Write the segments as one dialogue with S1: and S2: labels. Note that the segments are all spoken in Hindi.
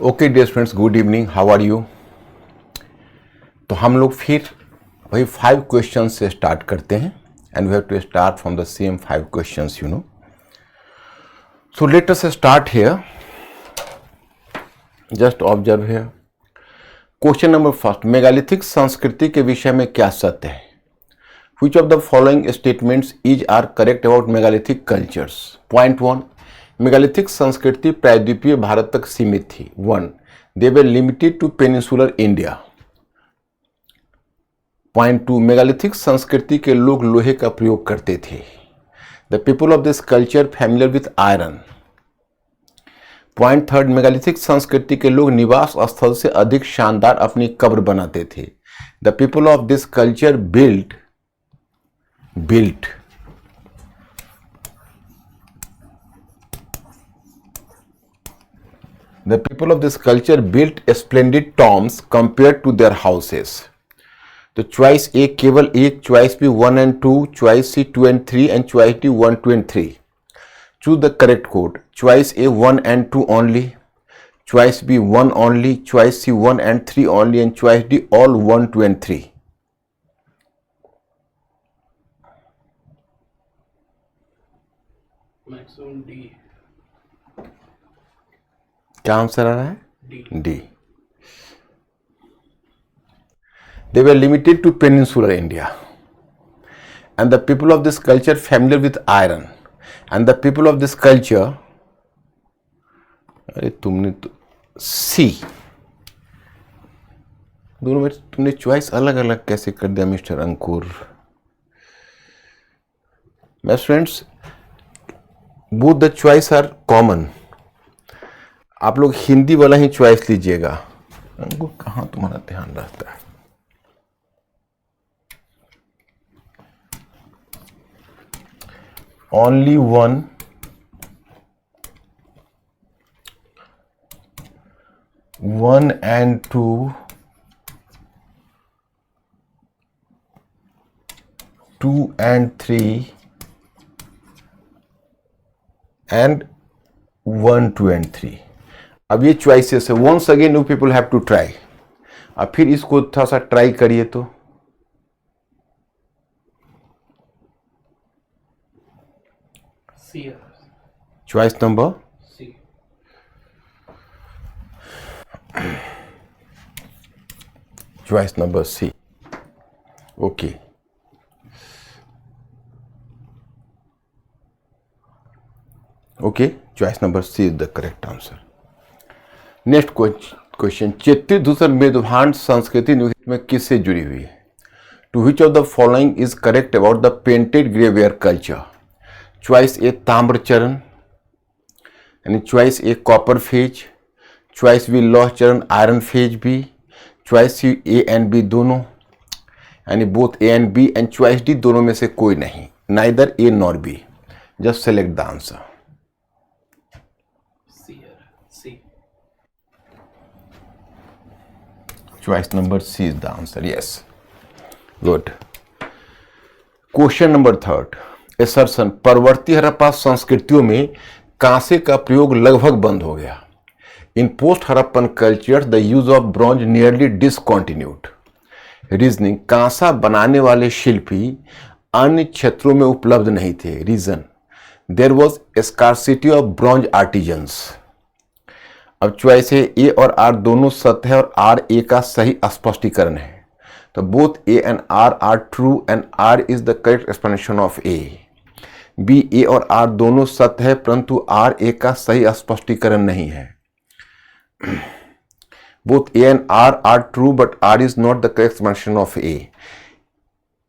S1: Okay dear friends, good evening, how are you. तो हम लोग फिर वही 5 क्वेश्चन से स्टार्ट करते हैं and we have to start from the same 5 questions, you know. So let us start here, just observe here. Question number first, megalithic संस्कृति के विषय में क्या सत्य है? Which of the following statements are correct about megalithic cultures? Point 1, megalithic संस्कृति प्रायद्वीपीय भारत तक सीमित थी। 1, they were limited to peninsular India. Point 2, megalithic संस्कृति के लोग लोहे का प्रयोग करते थे। The people of this culture familiar with iron. Point 3, megalithic संस्कृति के लोग निवास स्थल से अधिक शानदार अपनी कब्र बनाते थे। The people of this culture built the people of this culture built splendid tombs compared to their houses. तो चॉइस ए केवल एक, choice B 1 and 2, choice C 2 and 3 and choice D 1, 2 and 3. Choose the correct code. Choice A 1 and 2 only, choice B 1 only, choice C 1 and 3 only and choice D all 1, 2 and 3.
S2: Maximum D.
S1: क्या आंसर आ रहा है?
S2: D.
S1: They were limited to peninsular India, and the people of this culture familiar with iron, and the people of this culture, अरे तुमने तो सी, दोनों में तुमने चॉइस अलग अलग कैसे कर दिया mister Ankur? My friends, both the choice are common. आप लोग हिंदी वाला ही चॉइस लीजिएगा। अंकुर कहाँ तुम्हारा ध्यान रहता है? Only 1, 1 and 2, 2 and 3 and 1, 2 and 3. अब ये चॉइसेस है। Once again you people have to try. अब फिर इसको थोड़ा सा ट्राई करिए तो
S2: C.
S1: Choice number
S2: C.
S1: Choice number C. Okay, okay, choice number C is the correct answer. Next question, चेती धूसर मेरुभांड संस्कृति निम्नलिखित में किससे जुड़ी हुई है? To which of the following is correct about the painted greyware culture? Choice A ताम्रचरण, यानी choice A copper phase, choice B लौह चरण iron phase B, choice C A and B दोनों, यानी both A and B, and choice D दोनों में से कोई नहीं, neither A nor B. Just select the answer.
S2: C.
S1: Choice number C is the answer. Yes, good. Question number 3, assertion, परवर्ती हड़प्पा संस्कृतियों में कांसे का प्रयोग लगभग बंद हो गया। In post Harappan cultures the use of bronze nearly discontinued. Reasoning, कांसा बनाने वाले शिल्पी अन्य क्षेत्रों में उपलब्ध नहीं थे। Reason, there was scarcity of bronze artisans. अब चॉइस है ए और आर दोनों सत्य है और आर ए का सही स्पष्टीकरण है। तो both A and R are true and R is the correct explanation of A. B, A और आर दोनों सत्य है परंतु आर ए का सही स्पष्टीकरण नहीं है। Both A and R are true but R is not the correct explanation of A.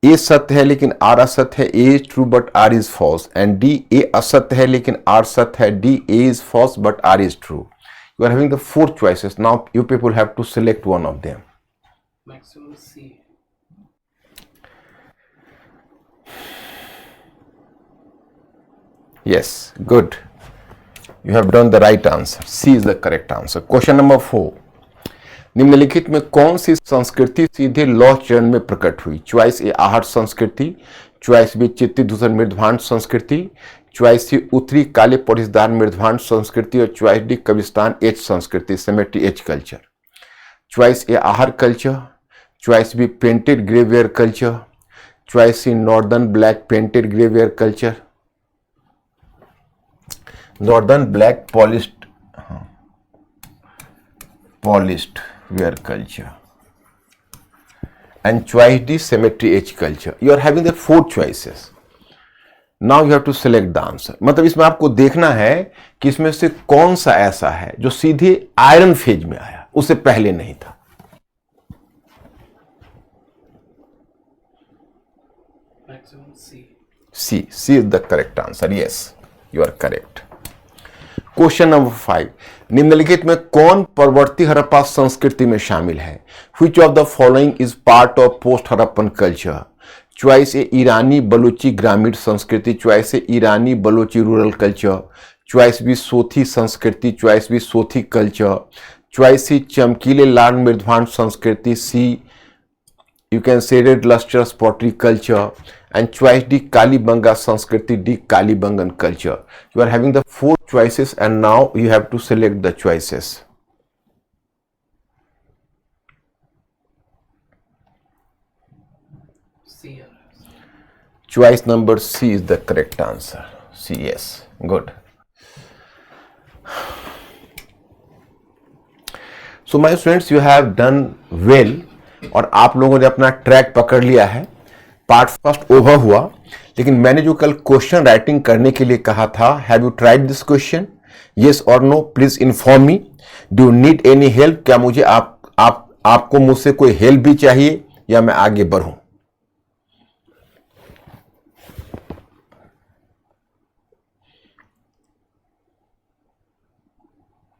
S1: A सत्य है लेकिन आर असत्य है, A is true but R is false, and D, A असत्य है लेकिन आर सत्य है, D, A is false but R is true. You are having the 4 choices. Now you people have to select one of them.
S2: Maximum C.
S1: Yes, good. You have done the right answer. C is the correct answer. Question number 4. निम्नलिखित में कौन सी संस्कृति सीधे लौह चरण में प्रकट हुई? चॉइस ए आहट संस्कृति, चॉइस बी चित्ती दूसर मृदभांड संस्कृति, चॉइस सी उत्तरी काले पौड़ीदार मृदभांड संस्कृति और चॉइस डी कब्रिस्तान एच संस्कृति cemetery H culture. Choice A Ahar culture, choice B painted greyware culture, choice C northern black painted greyware culture, northern black polished ware culture, and choice D symmetry H culture. You are having the 4 choices. Now you have to select the answer. मतलब इसमें आपको देखना है कि इसमें से कौन सा ऐसा है जो सीधे आयरन फेज में आया, उससे पहले नहीं था।
S2: Maximum C.
S1: C is the correct answer. Yes, you are correct. Question number 5, निम्नलिखित में कौन परवर्ती हड़प्पा संस्कृति में शामिल है? Which of the following is part of post Harappan culture? Choice A ईरानी बलूची ग्रामीण संस्कृति, चॉइस ए ईरानी Baluchi rural culture, choice B Sothi संस्कृति, choice B Sothi culture, choice C चमकीले लाल मृदभांड संस्कृति, C you can say red lustres pottery culture, and choice D Kalibanga Sanskriti, D Kalibangan culture. You are having the 4 choices and now you have to select the choices.
S2: C.
S1: Choice number C is the correct answer. C, yes, good. So my students, you have done well और आप लोगों ने अपना ट्रैक पकड़ लिया है। पार्ट फर्स्ट ओवर हुआ, लेकिन मैंने जो कल क्वेश्चन राइटिंग करने के लिए कहा था, have you tried this question? Yes और no, please inform me. Do you need any help? क्या मुझे आपको मुझसे कोई हेल्प भी चाहिए या मैं आगे बढ़ूं?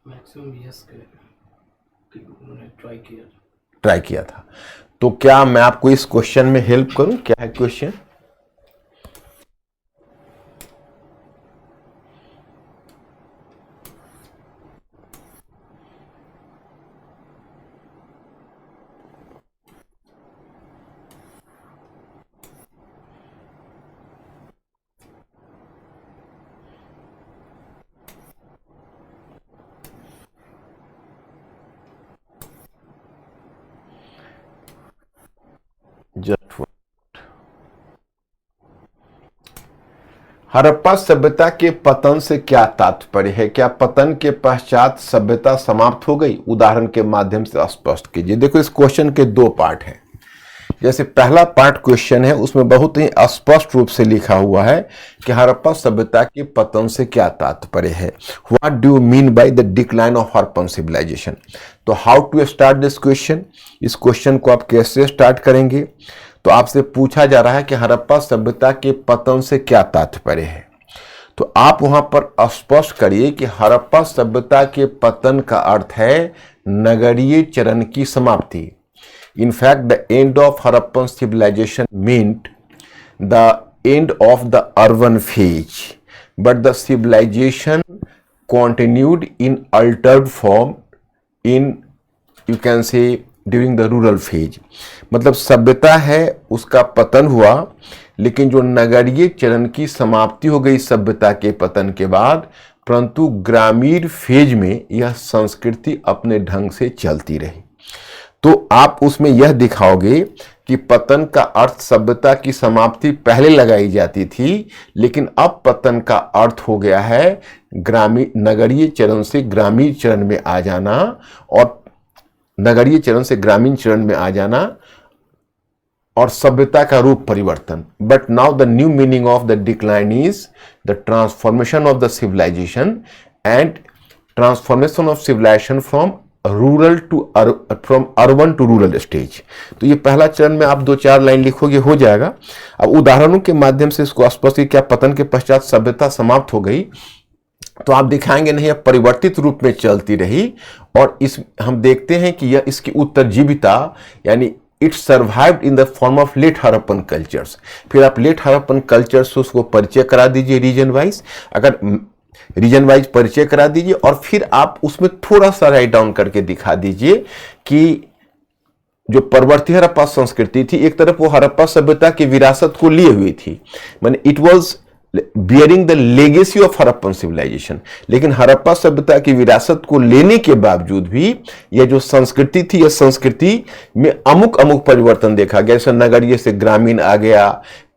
S2: मैक्सिमम यस उन्होंने
S1: ट्राई किया था। तो क्या मैं आपको इस क्वेश्चन में हेल्प करूं? क्या है क्वेश्चन? हड़प्पा सभ्यता के पतन से क्या तात्पर्य है? क्या पतन के पश्चात सभ्यता समाप्त हो गई? उदाहरण के माध्यम से स्पष्ट कीजिए। देखो, इस क्वेश्चन के 2 पार्ट हैं। जैसे पहला पार्ट क्वेश्चन है, उसमें बहुत ही स्पष्ट रूप से लिखा हुआ है कि हड़प्पा सभ्यता के पतन से क्या तात्पर्य है। What do you mean by the decline of Harappan civilisation? तो how to start this question? इस क्वेश्चन को आप कैसे स्टार्ट करेंगे? तो आपसे पूछा जा रहा है कि हड़प्पा सभ्यता के पतन से क्या तात्पर्य है। तो आप वहां पर स्पष्ट करिए कि हड़प्पा सभ्यता के पतन का अर्थ है नगरीय चरण की समाप्ति। In fact, the end of Harappan civilization meant the end of the urban phase, but the civilization continued in altered form in, you can say, during the rural phase. मतलब सभ्यता है उसका पतन हुआ, लेकिन जो नगरीय चरण की समाप्ति हो गई सभ्यता के पतन के बाद, परंतु ग्रामीण फेज में यह संस्कृति अपने ढंग से चलती रही। तो आप उसमें यह दिखाओगे कि पतन का अर्थ सभ्यता की समाप्ति पहले लगाई जाती थी, लेकिन अब पतन का अर्थ हो गया है नगरीय चरण से ग्रामीण चरण में आ जाना, और नगरीय चरण से ग्रामीण चरण में आ जाना और सभ्यता का रूप परिवर्तन। But now the new meaning of the decline is the transformation of the civilisation and transformation of civilisation from urban to rural stage. तो ये पहला चरण में आप 2-4 लाइन लिखोगे, हो जाएगा। अब उदाहरणों के माध्यम से इसको स्पष्ट क्या पतन के पश्चात सभ्यता समाप्त हो गई, तो आप दिखाएंगे नहीं, यह परिवर्तित रूप में चलती रही। और इस हम देखते हैं कि यह इसकी उत्तरजीविता यानी it survived in the form of late Harappan cultures. फिर आप लेट हड़प्पन कल्चर्स से उसको परिचय करा दीजिए रीजन वाइज, अगर रीजन वाइज परिचय करा दीजिए, और फिर आप उसमें थोड़ा सा राइट डाउन करके दिखा दीजिए कि जो परवर्ती हड़प्पा संस्कृति थी, एक तरफ वो हड़प्पा सभ्यता की विरासत को लिए हुई थी, माने it was bearing the legacy of Harappan civilisation. लेकिन हड़प्पा सभ्यता की विरासत को लेने के बावजूद भी यह जो संस्कृति थी, यह संस्कृति में अमुक अमुक परिवर्तन देखा गया। जैसे नगरीय से ग्रामीण आ गया,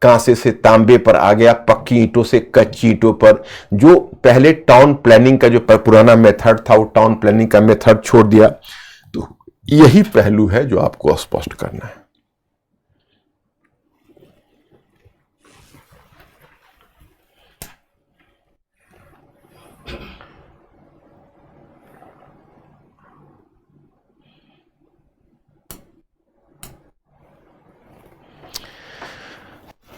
S1: कांसे से तांबे पर आ गया, पक्की ईंटों से कच्ची ईंटों पर। जो पहले टाउन प्लानिंग का जो पुराना मेथड था, वो टाउन प्लानिंग का मेथड छोड़ दिया। तो यही पहलू है जो आपको स्पष्ट करना है।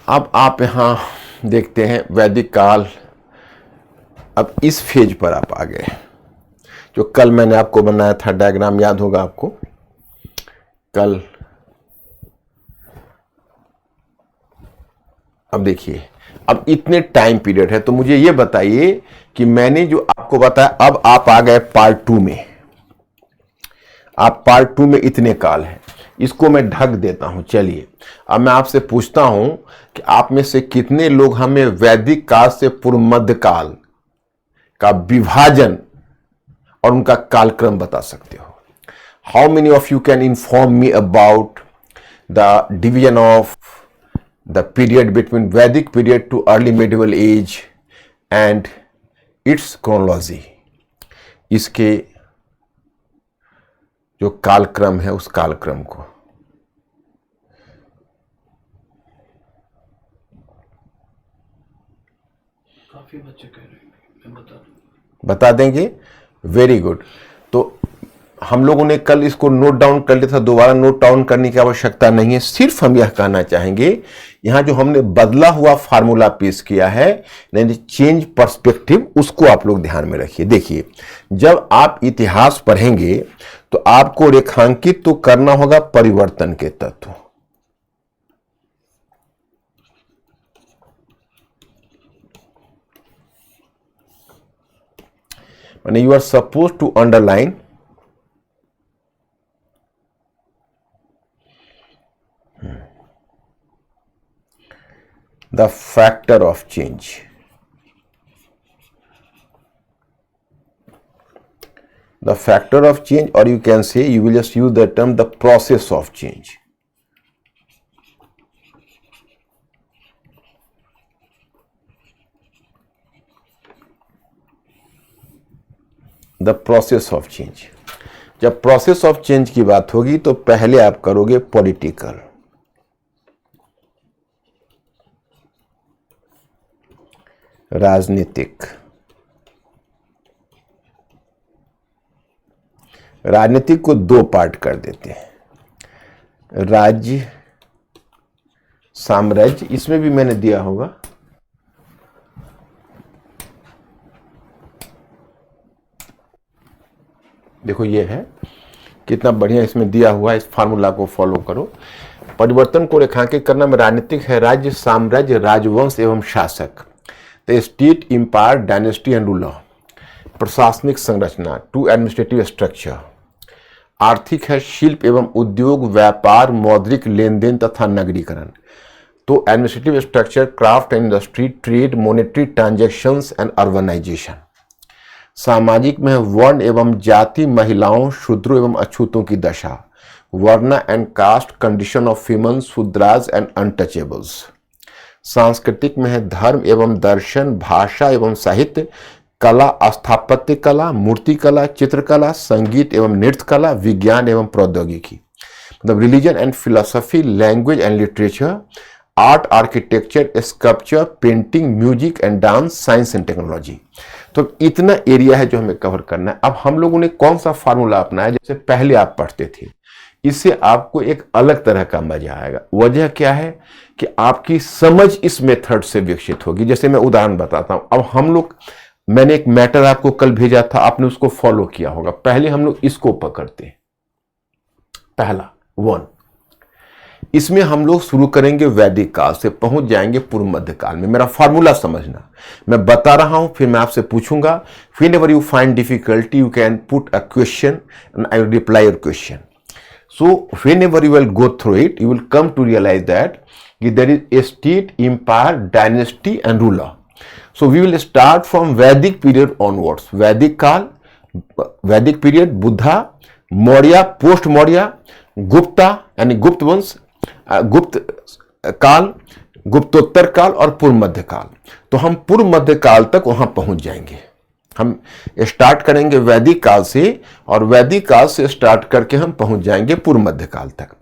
S1: अब आप यहां देखते हैं वैदिक काल। अब इस फेज पर आप आ गए जो कल मैंने आपको बनाया था डायग्राम, याद होगा आपको कल। अब देखिए, अब इतने टाइम पीरियड है, तो मुझे ये बताइए कि मैंने जो आपको बताया, अब आप आ गए पार्ट 2 में। आप पार्ट 2 में इतने काल हैं, इसको मैं ढक देता हूं। चलिए अब मैं आपसे पूछता हूं कि आप में से कितने लोग हमें वैदिक काल से पूर्व मध्य काल का विभाजन और उनका कालक्रम बता सकते हो? How many of you can inform me about the division of the period between Vedic period to early medieval age and its chronology? इसके जो कालक्रम है, उस कालक्रम को
S2: काफी बच्चे कह रहे हैं, मैं
S1: बता देंगे। Very good. तो हम लोगों ने कल इसको नोट डाउन कर लिया था, दोबारा नोट डाउन करने की आवश्यकता नहीं है। सिर्फ हम यह कहना चाहेंगे, यहां जो हमने बदला हुआ फार्मूला पेश किया है, यानी चेंज पर्सपेक्टिव, उसको आप लोग ध्यान में रखिए। देखिए, जब आप इतिहास पढ़ेंगे तो आपको रेखांकित तो करना होगा परिवर्तन के तत्व। माने you are suppose to underline the factor of change. The factor of change, or you can say, you will just use the term the process of change. The process of change. जब process of change की बात होगी तो पहले आप करोगे पॉलिटिकल, राजनीतिक। राजनीतिक को दो पार्ट कर देते हैं, राज्य, साम्राज्य। इसमें भी मैंने दिया होगा, देखो ये है, कितना बढ़िया इसमें दिया हुआ है। इस फार्मूला को फॉलो करो। परिवर्तन को रेखांकित करना में राजनीतिक है राज्य, साम्राज्य, राजवंश एवं शासक, the state, empire, dynasty and ruler. प्रशासनिक संरचना, टू एडमिनिस्ट्रेटिव स्ट्रक्चर। आर्थिक है शिल्प एवं उद्योग, व्यापार, मौद्रिक लेन देन तथा नगरीकरण। तो administrative structure, craft and industry, trade, monetary transactions and urbanisation. सामाजिक में वर्ण एवं जाति, महिलाओं, शूद्रों एवं अछूतों की दशा, varna and caste, condition of women, Shudras and untouchables. सांस्कृतिक में है धर्म एवं दर्शन, भाषा एवं साहित्य, कला, स्थापत्य कला, मूर्ति कला, चित्रकला, संगीत एवं नृत्य कला, विज्ञान एवं प्रौद्योगिकी। मतलब religion and philosophy, language and literature, art, architecture, sculpture, painting, music and dance, science and technology. तो इतना एरिया है जो हमें कवर करना है। अब हम लोगों ने कौन सा फार्मूला अपनाया? जैसे पहले आप पढ़ते थे, इससे आपको एक अलग तरह का मजा आएगा। वजह क्या है कि आपकी समझ इस मेथड से विकसित होगी। जैसे मैं उदाहरण बताता हूं। अब हम लोग, मैंने एक मैटर आपको कल भेजा था, आपने उसको फॉलो किया होगा। पहले हम लोग इसको पकड़ते हैं, पहला 1। इसमें हम लोग शुरू करेंगे वैदिक काल से, पहुंच जाएंगे पूर्व मध्य काल में। मेरा फार्मूला समझना, मैं बता रहा हूं, फिर मैं आपसे पूछूंगा। whenever you find difficulty you can put a question and I will reply your question. So whenever you will go through it, you will come to realize that there is a state, empire, dynasty and ruler. So we will start from Vedic period onwards, Vedic काल, Vedic period, Buddha, Maurya, post Maurya, Gupta यानी गुप्त वंश, गुप्त काल, गुप्तोत्तर काल और पूर्व मध्य काल। तो हम पूर्व मध्य काल तक वहां पहुंच जाएंगे। हम स्टार्ट करेंगे वैदिक काल से और वैदिक काल से स्टार्ट करके हम पहुंच जाएंगे पूर्व मध्य काल तक।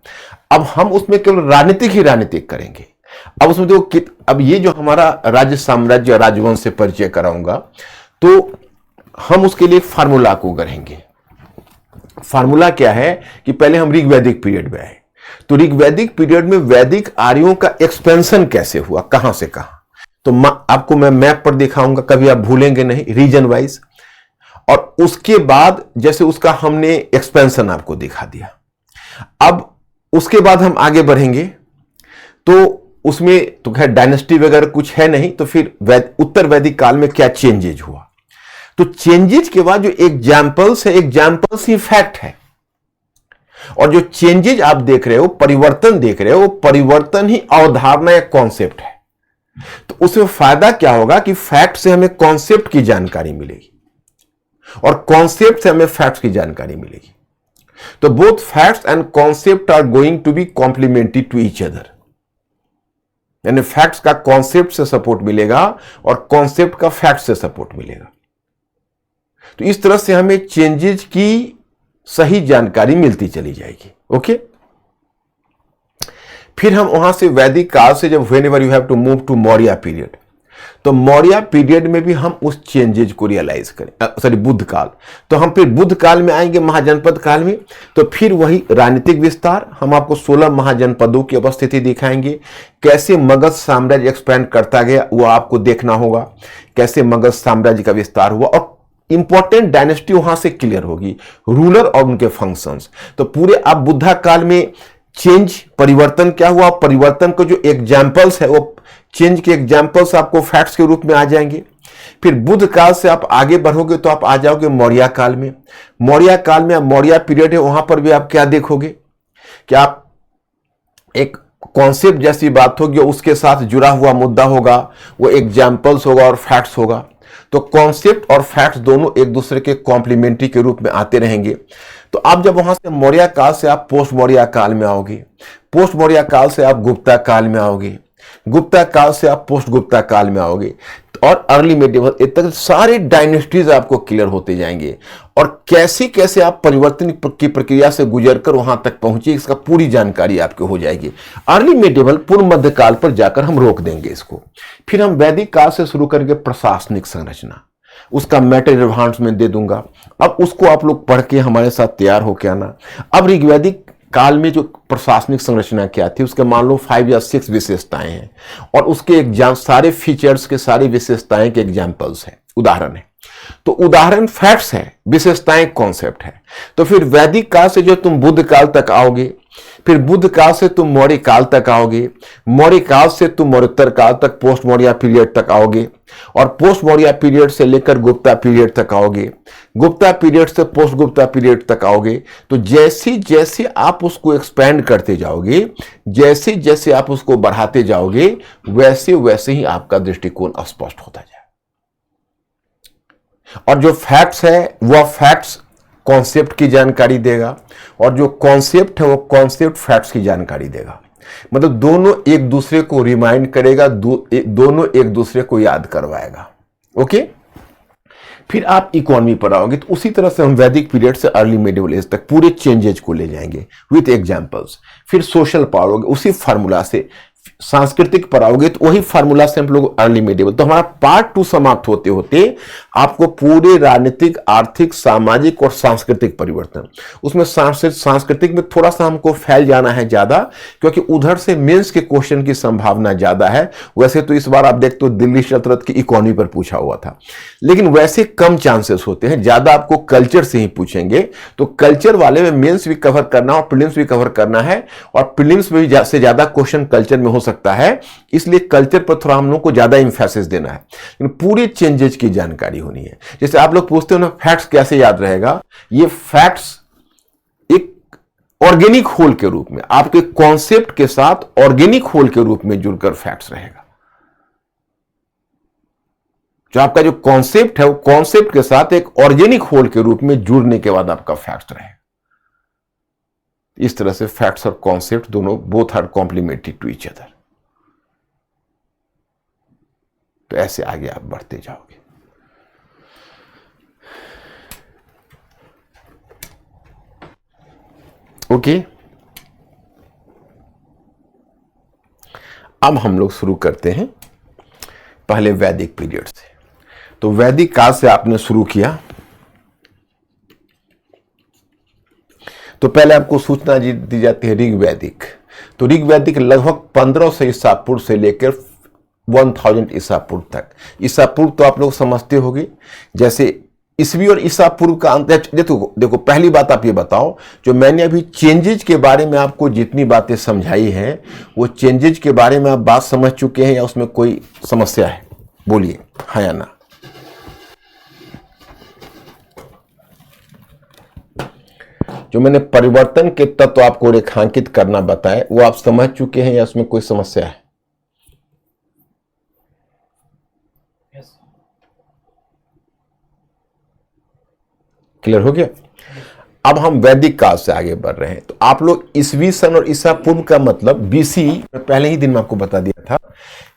S1: अब हम उसमें केवल राजनीतिक ही राजनीतिक करेंगे। अब उसमें देखो, अब ये जो हमारा राज्य साम्राज्य राजवंश से परिचय कराऊंगा, तो हम उसके लिए फार्मूला को गढ़ेंगे। फार्मूला क्या है कि पहले हम ऋग्वैदिक पीरियड में आए, तो ऋग्वैदिक पीरियड में वैदिक आर्यों का एक्सपेंशन कैसे हुआ, कहां से कहां। तो आपको मैं मैप पर दिखाऊंगा, कभी आप भूलेंगे नहीं, रीजन वाइज। और उसके बाद जैसे उसका हमने एक्सपेंशन आपको दिखा दिया। अब उसके बाद हम आगे बढ़ेंगे, तो उसमें तो खैर डायनेस्टी वगैरह कुछ है नहीं, तो फिर उत्तर वैदिक काल में क्या चेंजेज हुआ। तो चेंजेज के बाद जो एग्जाम्पल्स है, एग्जाम्पल्स ही फैक्ट है। और जो चेंजेज आप देख रहे हो, परिवर्तन देख रहे हो, वो परिवर्तन ही अवधारणा या कॉन्सेप्ट है। तो उसमें फायदा क्या होगा कि फैक्ट से हमें कॉन्सेप्ट की जानकारी मिलेगी और कॉन्सेप्ट से हमें फैक्ट्स की जानकारी मिलेगी। तो both facts and concept are going to be complementary to each other, यानी फैक्ट्स का कॉन्सेप्ट से सपोर्ट मिलेगा और कॉन्सेप्ट का फैक्ट से सपोर्ट मिलेगा। तो इस तरह से हमें चेंजेज की सही जानकारी मिलती चली जाएगी। ओके, फिर हम वहां से वैदिक काल से जब whenever you have to move to Maurya period, तो मौर्य पीरियड में भी हम उस चेंजेज को रियलाइज करें, सॉरी बुद्ध काल। तो हम फिर बुद्ध काल में आएंगे, महाजनपद काल में, तो फिर वही राजनीतिक विस्तार। हम आपको 16 महाजनपदों की अवस्थिति दिखाएंगे, कैसे मगध साम्राज्य एक्सपैंड करता गया वो आपको देखना होगा, कैसे मगध साम्राज्य का विस्तार हुआ, और इंपॉर्टेंट डायनेस्टी वहां से क्लियर होगी, रूलर और उनके फंक्शंस। तो पूरे आप बुद्धा काल में चेंज, परिवर्तन क्या हुआ, परिवर्तन को जो एग्जाम्पल्स है वो चेंज के एग्जाम्पल्स आपको फैक्ट्स के रूप में आ जाएंगे। फिर बुद्ध काल से आप आगे बढ़ोगे तो आप आ जाओगे मौर्य काल में। मौर्य काल में मौर्य पीरियड है, वहां पर भी आप क्या देखोगे कि आप एक कॉन्सेप्ट जैसी बात होगी, उसके साथ जुड़ा हुआ मुद्दा होगा, वो एग्जाम्पल्स होगा और फैक्ट्स होगा। तो कॉन्सेप्ट और फैक्ट्स दोनों एक दूसरे के कॉम्प्लीमेंट्री के रूप में आते रहेंगे। तो आप जब वहां से मौर्य काल से आप पोस्ट मौर्य काल में आओगे, पोस्ट मौर्य काल से आप गुप्ता काल में आओगे, गुप्ता काल से आप पोस्ट गुप्ता काल में आओगे, और अर्ली मेडिवल तक सारे डायनेस्टीज आपको क्लियर होते जाएंगे। और कैसे कैसे आप परिवर्तन की प्रक्रिया से गुजरकर वहां तक पहुंचे, इसका पूरी जानकारी आपको हो जाएगी। अर्ली मेडिवल पूर्व मध्य काल पर जाकर हम रोक देंगे इसको। फिर हम वैदिक काल से शुरू करेंगे प्रशासनिक संरचना, उसका मैटर एडवांस में दे दूंगा। अब उसको आप लोग पढ़ के हमारे साथ तैयार होकर आना। अब ऋग्वैदिक काल में जो प्रशासनिक संरचना क्या थी, उसके मान लो 5 या 6 विशेषताएं हैं, और उसके एग्जाम सारे फीचर्स के सारी विशेषताएं के एग्जाम्पल्स हैं, उदाहरण है। तो उदाहरण फैक्ट्स है, विशेषताएं कॉन्सेप्ट है। तो फिर वैदिक काल से जो तुम बुद्ध काल तक आओगे, फिर बुद्ध काल से तुम मौर्य काल तक आओगे, मौर्य काल से तुम मौर्योत्तर काल तक पोस्ट मौर्य पीरियड तक आओगे, और पोस्ट मौर्य पीरियड से लेकर गुप्ता पीरियड तक आओगे, गुप्ता पीरियड से पोस्ट गुप्ता पीरियड तक आओगे। तो जैसे जैसे आप उसको एक्सपैंड करते जाओगे, जैसे जैसे आप उसको बढ़ाते जाओगे, वैसे वैसे ही आपका दृष्टिकोण स्पष्ट होता जाए। और जो फैक्ट्स है वह फैक्ट्स कॉन्सेप्ट की जानकारी देगा, और जो कॉन्सेप्ट है वो कॉन्सेप्ट फैक्ट्स की जानकारी देगा। मतलब दोनों एक दूसरे को रिमाइंड करेगा, दोनों एक दूसरे को याद करवाएगा। ओके, फिर आप इकोनॉमी पर आओगे, तो उसी तरह से हम वैदिक पीरियड से अर्ली मेडिवल एज तक पूरे चेंजेज को ले जाएंगे विथ एग्जांपल्स। फिर सोशल पर आओगे, उसी फार्मूला से। सांस्कृतिक पर आओगे तो वही फार्मूला से हम लोग अर्ली मेडिवल। तो हमारा पार्ट 2 समाप्त होते होते आपको पूरे राजनीतिक, आर्थिक, सामाजिक और सांस्कृतिक परिवर्तन, उसमें सांस्कृतिक में थोड़ा सा हमको फैल जाना है ज्यादा, क्योंकि उधर से मेंस के क्वेश्चन की संभावना ज्यादा है। वैसे तो इस बार आप देखते हो दिल्ली सल्तनत की इकोनॉमी पर पूछा हुआ था, लेकिन वैसे कम चांसेस होते हैं, ज्यादा आपको कल्चर से ही पूछेंगे। तो कल्चर वाले में मेंस भी कवर करना और प्रीलिम्स भी कवर करना है, और प्रीलिम्स में भी से ज्यादा क्वेश्चन कल्चर में हो सकता है, इसलिए कल्चर पर थोड़ा हम लोग को ज्यादा इंफेसिस देना है। लेकिन पूरे चेंजेज की जानकारी होनी है। जैसे आप लोग पूछते हो ना फैक्ट्स कैसे याद रहेगा, ये फैक्ट्स एक ऑर्गेनिक होल के रूप में, आपके कॉन्सेप्ट के साथ ऑर्गेनिक होल के रूप में जुड़कर फैक्ट्स रहेगा। जो आपका जो कॉन्सेप्ट है वो कॉन्सेप्ट के साथ एक ऑर्गेनिक होल के रूप में जुड़ने के बाद आपका फैक्ट्स रहे। इस तरह से फैक्ट्स और कॉन्सेप्ट दोनों both are complementary to each other. तो ऐसे आगे आप बढ़ते जाओगे। ओके, अब हम लोग शुरू करते हैं पहले वैदिक पीरियड से। तो वैदिक काल से आपने शुरू किया, तो पहले आपको सूचना दी जाती है ऋग्वैदिक। तो ऋग्वैदिक लगभग 1500 ईसा पूर्व से लेकर 1000 ईसा पूर्व तक। ईसा पूर्व तो आप लोग समझते होंगे, जैसे ईसवी और ईसा पूर्व का अंतर। देखो पहली बात आप ये बताओ, जो मैंने अभी चेंजेज के बारे में आपको जितनी बातें समझाई हैं, वो चेंजेज के बारे में आप बात समझ चुके हैं या उसमें कोई समस्या है? बोलिए हाँ या ना। जो मैंने परिवर्तन के तत्व आपको रेखांकित करना बताए वो आप समझ चुके हैं या उसमें कोई समस्या है?
S2: यस।
S1: क्लियर हो गया? अब हम वैदिक काल से आगे बढ़ रहे हैं। तो आप लोग ईसवी सन और ईसा पूर्व का मतलब बीसी, पहले ही दिन में आपको बता दिया था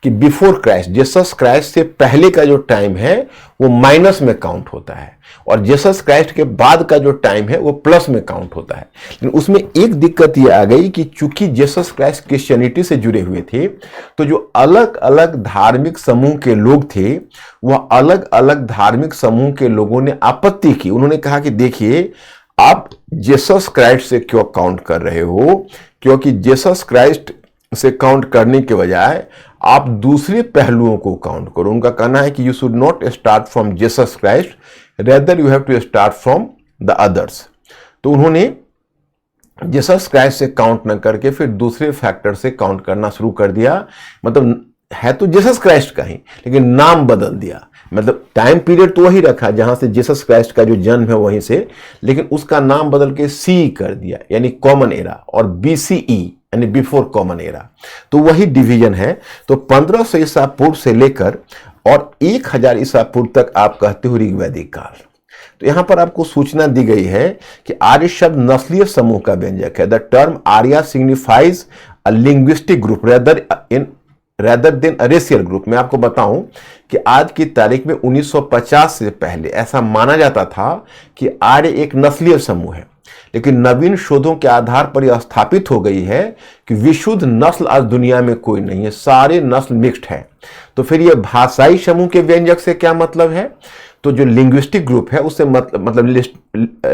S1: कि बिफोर क्राइस्ट, जीसस क्राइस्ट से पहले का जो टाइम है वो माइनस में काउंट होता है, और जीसस क्राइस्ट के बाद का जो टाइम है वो प्लस में काउंट होता है। लेकिन उसमें एक दिक्कत ये आ गई कि चूंकि जीसस क्राइस्ट क्रिश्चियनिटी से जुड़े हुए थे, तो जो अलग अलग धार्मिक समूह के लोग थे, वह अलग अलग धार्मिक समूह के लोगों ने आपत्ति की। उन्होंने कहा कि देखिए, आप जीसस क्राइस्ट से क्यों काउंट कर रहे हो? क्योंकि जीसस क्राइस्ट से काउंट करने के बजाय आप दूसरे पहलुओं को काउंट करो। उनका कहना है कि you should not start from Jesus Christ, rather you have to start from the others. तो उन्होंने जीसस क्राइस्ट से काउंट न करके फिर दूसरे फैक्टर से काउंट करना शुरू कर दिया। मतलब है तो जीसस क्राइस्ट का ही, लेकिन नाम बदल दिया। मतलब टाइम पीरियड तो वही रखा जहां से जीसस क्राइस्ट का जो जन्म है वहीं से, लेकिन उसका नाम बदल के सी कर दिया, यानी कॉमन एरा, और बीसीई यानी बिफोर कॉमन एरा। तो वही डिवीजन है। तो 1500 ईसा पूर्व से लेकर और 1000 ईसा पूर्व तक आप कहते हो ऋग्वैदिक काल। तो यहां पर आपको सूचना दी गई है कि आर्य शब्द नस्लीय समूह का व्यंजक है। The term Arya signifies a linguistic group rather than a racial group. मैं आपको बताऊं कि आज की तारीख में 1950 से पहले ऐसा माना जाता था कि आर्य एक नस्लीय समूह है, लेकिन नवीन शोधों के आधार पर यह स्थापित हो गई है कि विशुद्ध नस्ल आज दुनिया में कोई नहीं है, सारे नस्ल मिक्स्ड है। तो फिर यह भाषाई समूह के व्यंजक से क्या मतलब है? तो जो लिंग्विस्टिक ग्रुप है उससे मतलब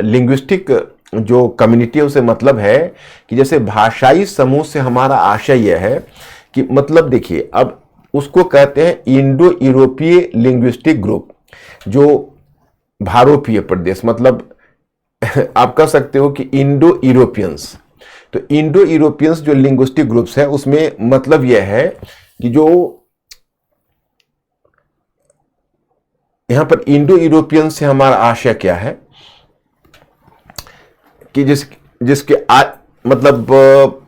S1: लिंग्विस्टिक जो कम्युनिटी है उससे मतलब है कि जैसे भाषाई समूह से हमारा आशय यह है कि मतलब देखिए, अब उसको कहते हैं इंडो यूरोपीय लिंग्विस्टिक ग्रुप, जो भारोपीय प्रदेश, मतलब आप कह सकते हो कि इंडो यूरोपियंस। तो इंडो यूरोपियंस जो लिंग्विस्टिक ग्रुप्स है उसमें मतलब यह है कि जो यहां पर इंडो यूरोपियन से हमारा आशय क्या है कि जिसके मतलब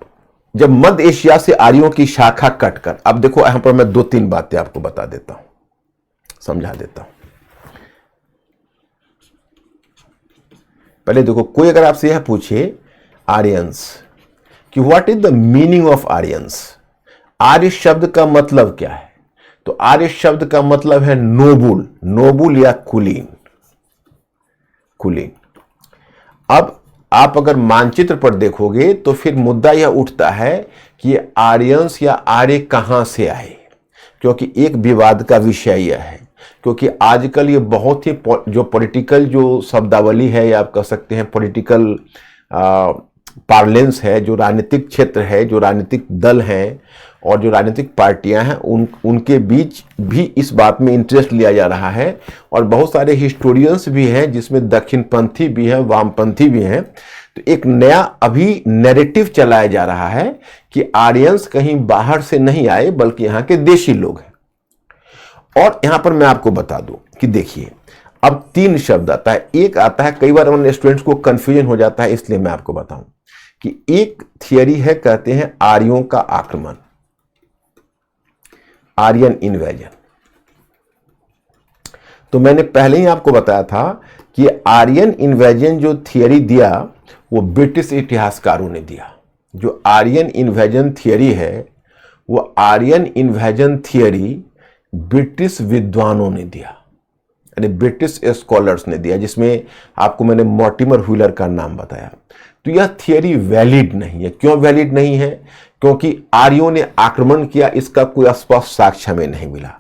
S1: जब मध्य एशिया से आर्यों की शाखा कटकर, अब देखो यहां पर मैं 2-3 बातें आपको बता देता हूं, समझा देता हूं। पहले देखो, कोई अगर आपसे यह पूछे आर्यंस कि what is the meaning of Aryans, आर्य शब्द का मतलब क्या है? तो आर्य शब्द का मतलब है नोबुल या कुलीन। अब आप अगर मानचित्र पर देखोगे तो फिर मुद्दा यह उठता है कि ये आर्यंस या आर्य कहां से आए, क्योंकि एक विवाद का विषय यह है। क्योंकि आजकल ये बहुत ही जो पॉलिटिकल जो शब्दावली है, या आप कह सकते हैं पॉलिटिकल पार्लेंस है, जो राजनीतिक क्षेत्र है, जो राजनीतिक दल हैं और जो राजनीतिक पार्टियां हैं, उनके बीच भी इस बात में इंटरेस्ट लिया जा रहा है। और बहुत सारे हिस्टोरियंस भी हैं जिसमें दक्षिणपंथी भी हैं, वामपंथी भी हैं। तो एक नया अभी नैरेटिव चलाया जा रहा है कि आर्यंस कहीं बाहर से नहीं आए बल्कि यहाँ के देशी लोग हैं। और यहां पर मैं आपको बता दूं कि देखिए, अब 3 शब्द आता है। एक आता है, कई बार हमारे स्टूडेंट्स को कंफ्यूजन हो जाता है, इसलिए मैं आपको बताऊं कि एक थियरी है, कहते हैं आर्यों का आक्रमण, आर्यन इन्वेजन। तो मैंने पहले ही आपको बताया था कि आर्यन इन्वेजन जो थियरी दिया वो ब्रिटिश इतिहासकारों ने दिया। जो आर्यन इन्वेजन थियरी है वो आर्यन इन्वेजन थियरी ब्रिटिश विद्वानों ने दिया, यानी ब्रिटिश स्कॉलर्स ने दिया, जिसमें आपको मैंने मॉर्टिमर व्हीलर का नाम बताया। तो यह थियरी वैलिड नहीं है। क्यों वैलिड नहीं है? क्योंकि आर्यों ने आक्रमण किया, इसका कोई स्पष्ट साक्ष्य हमें नहीं मिला।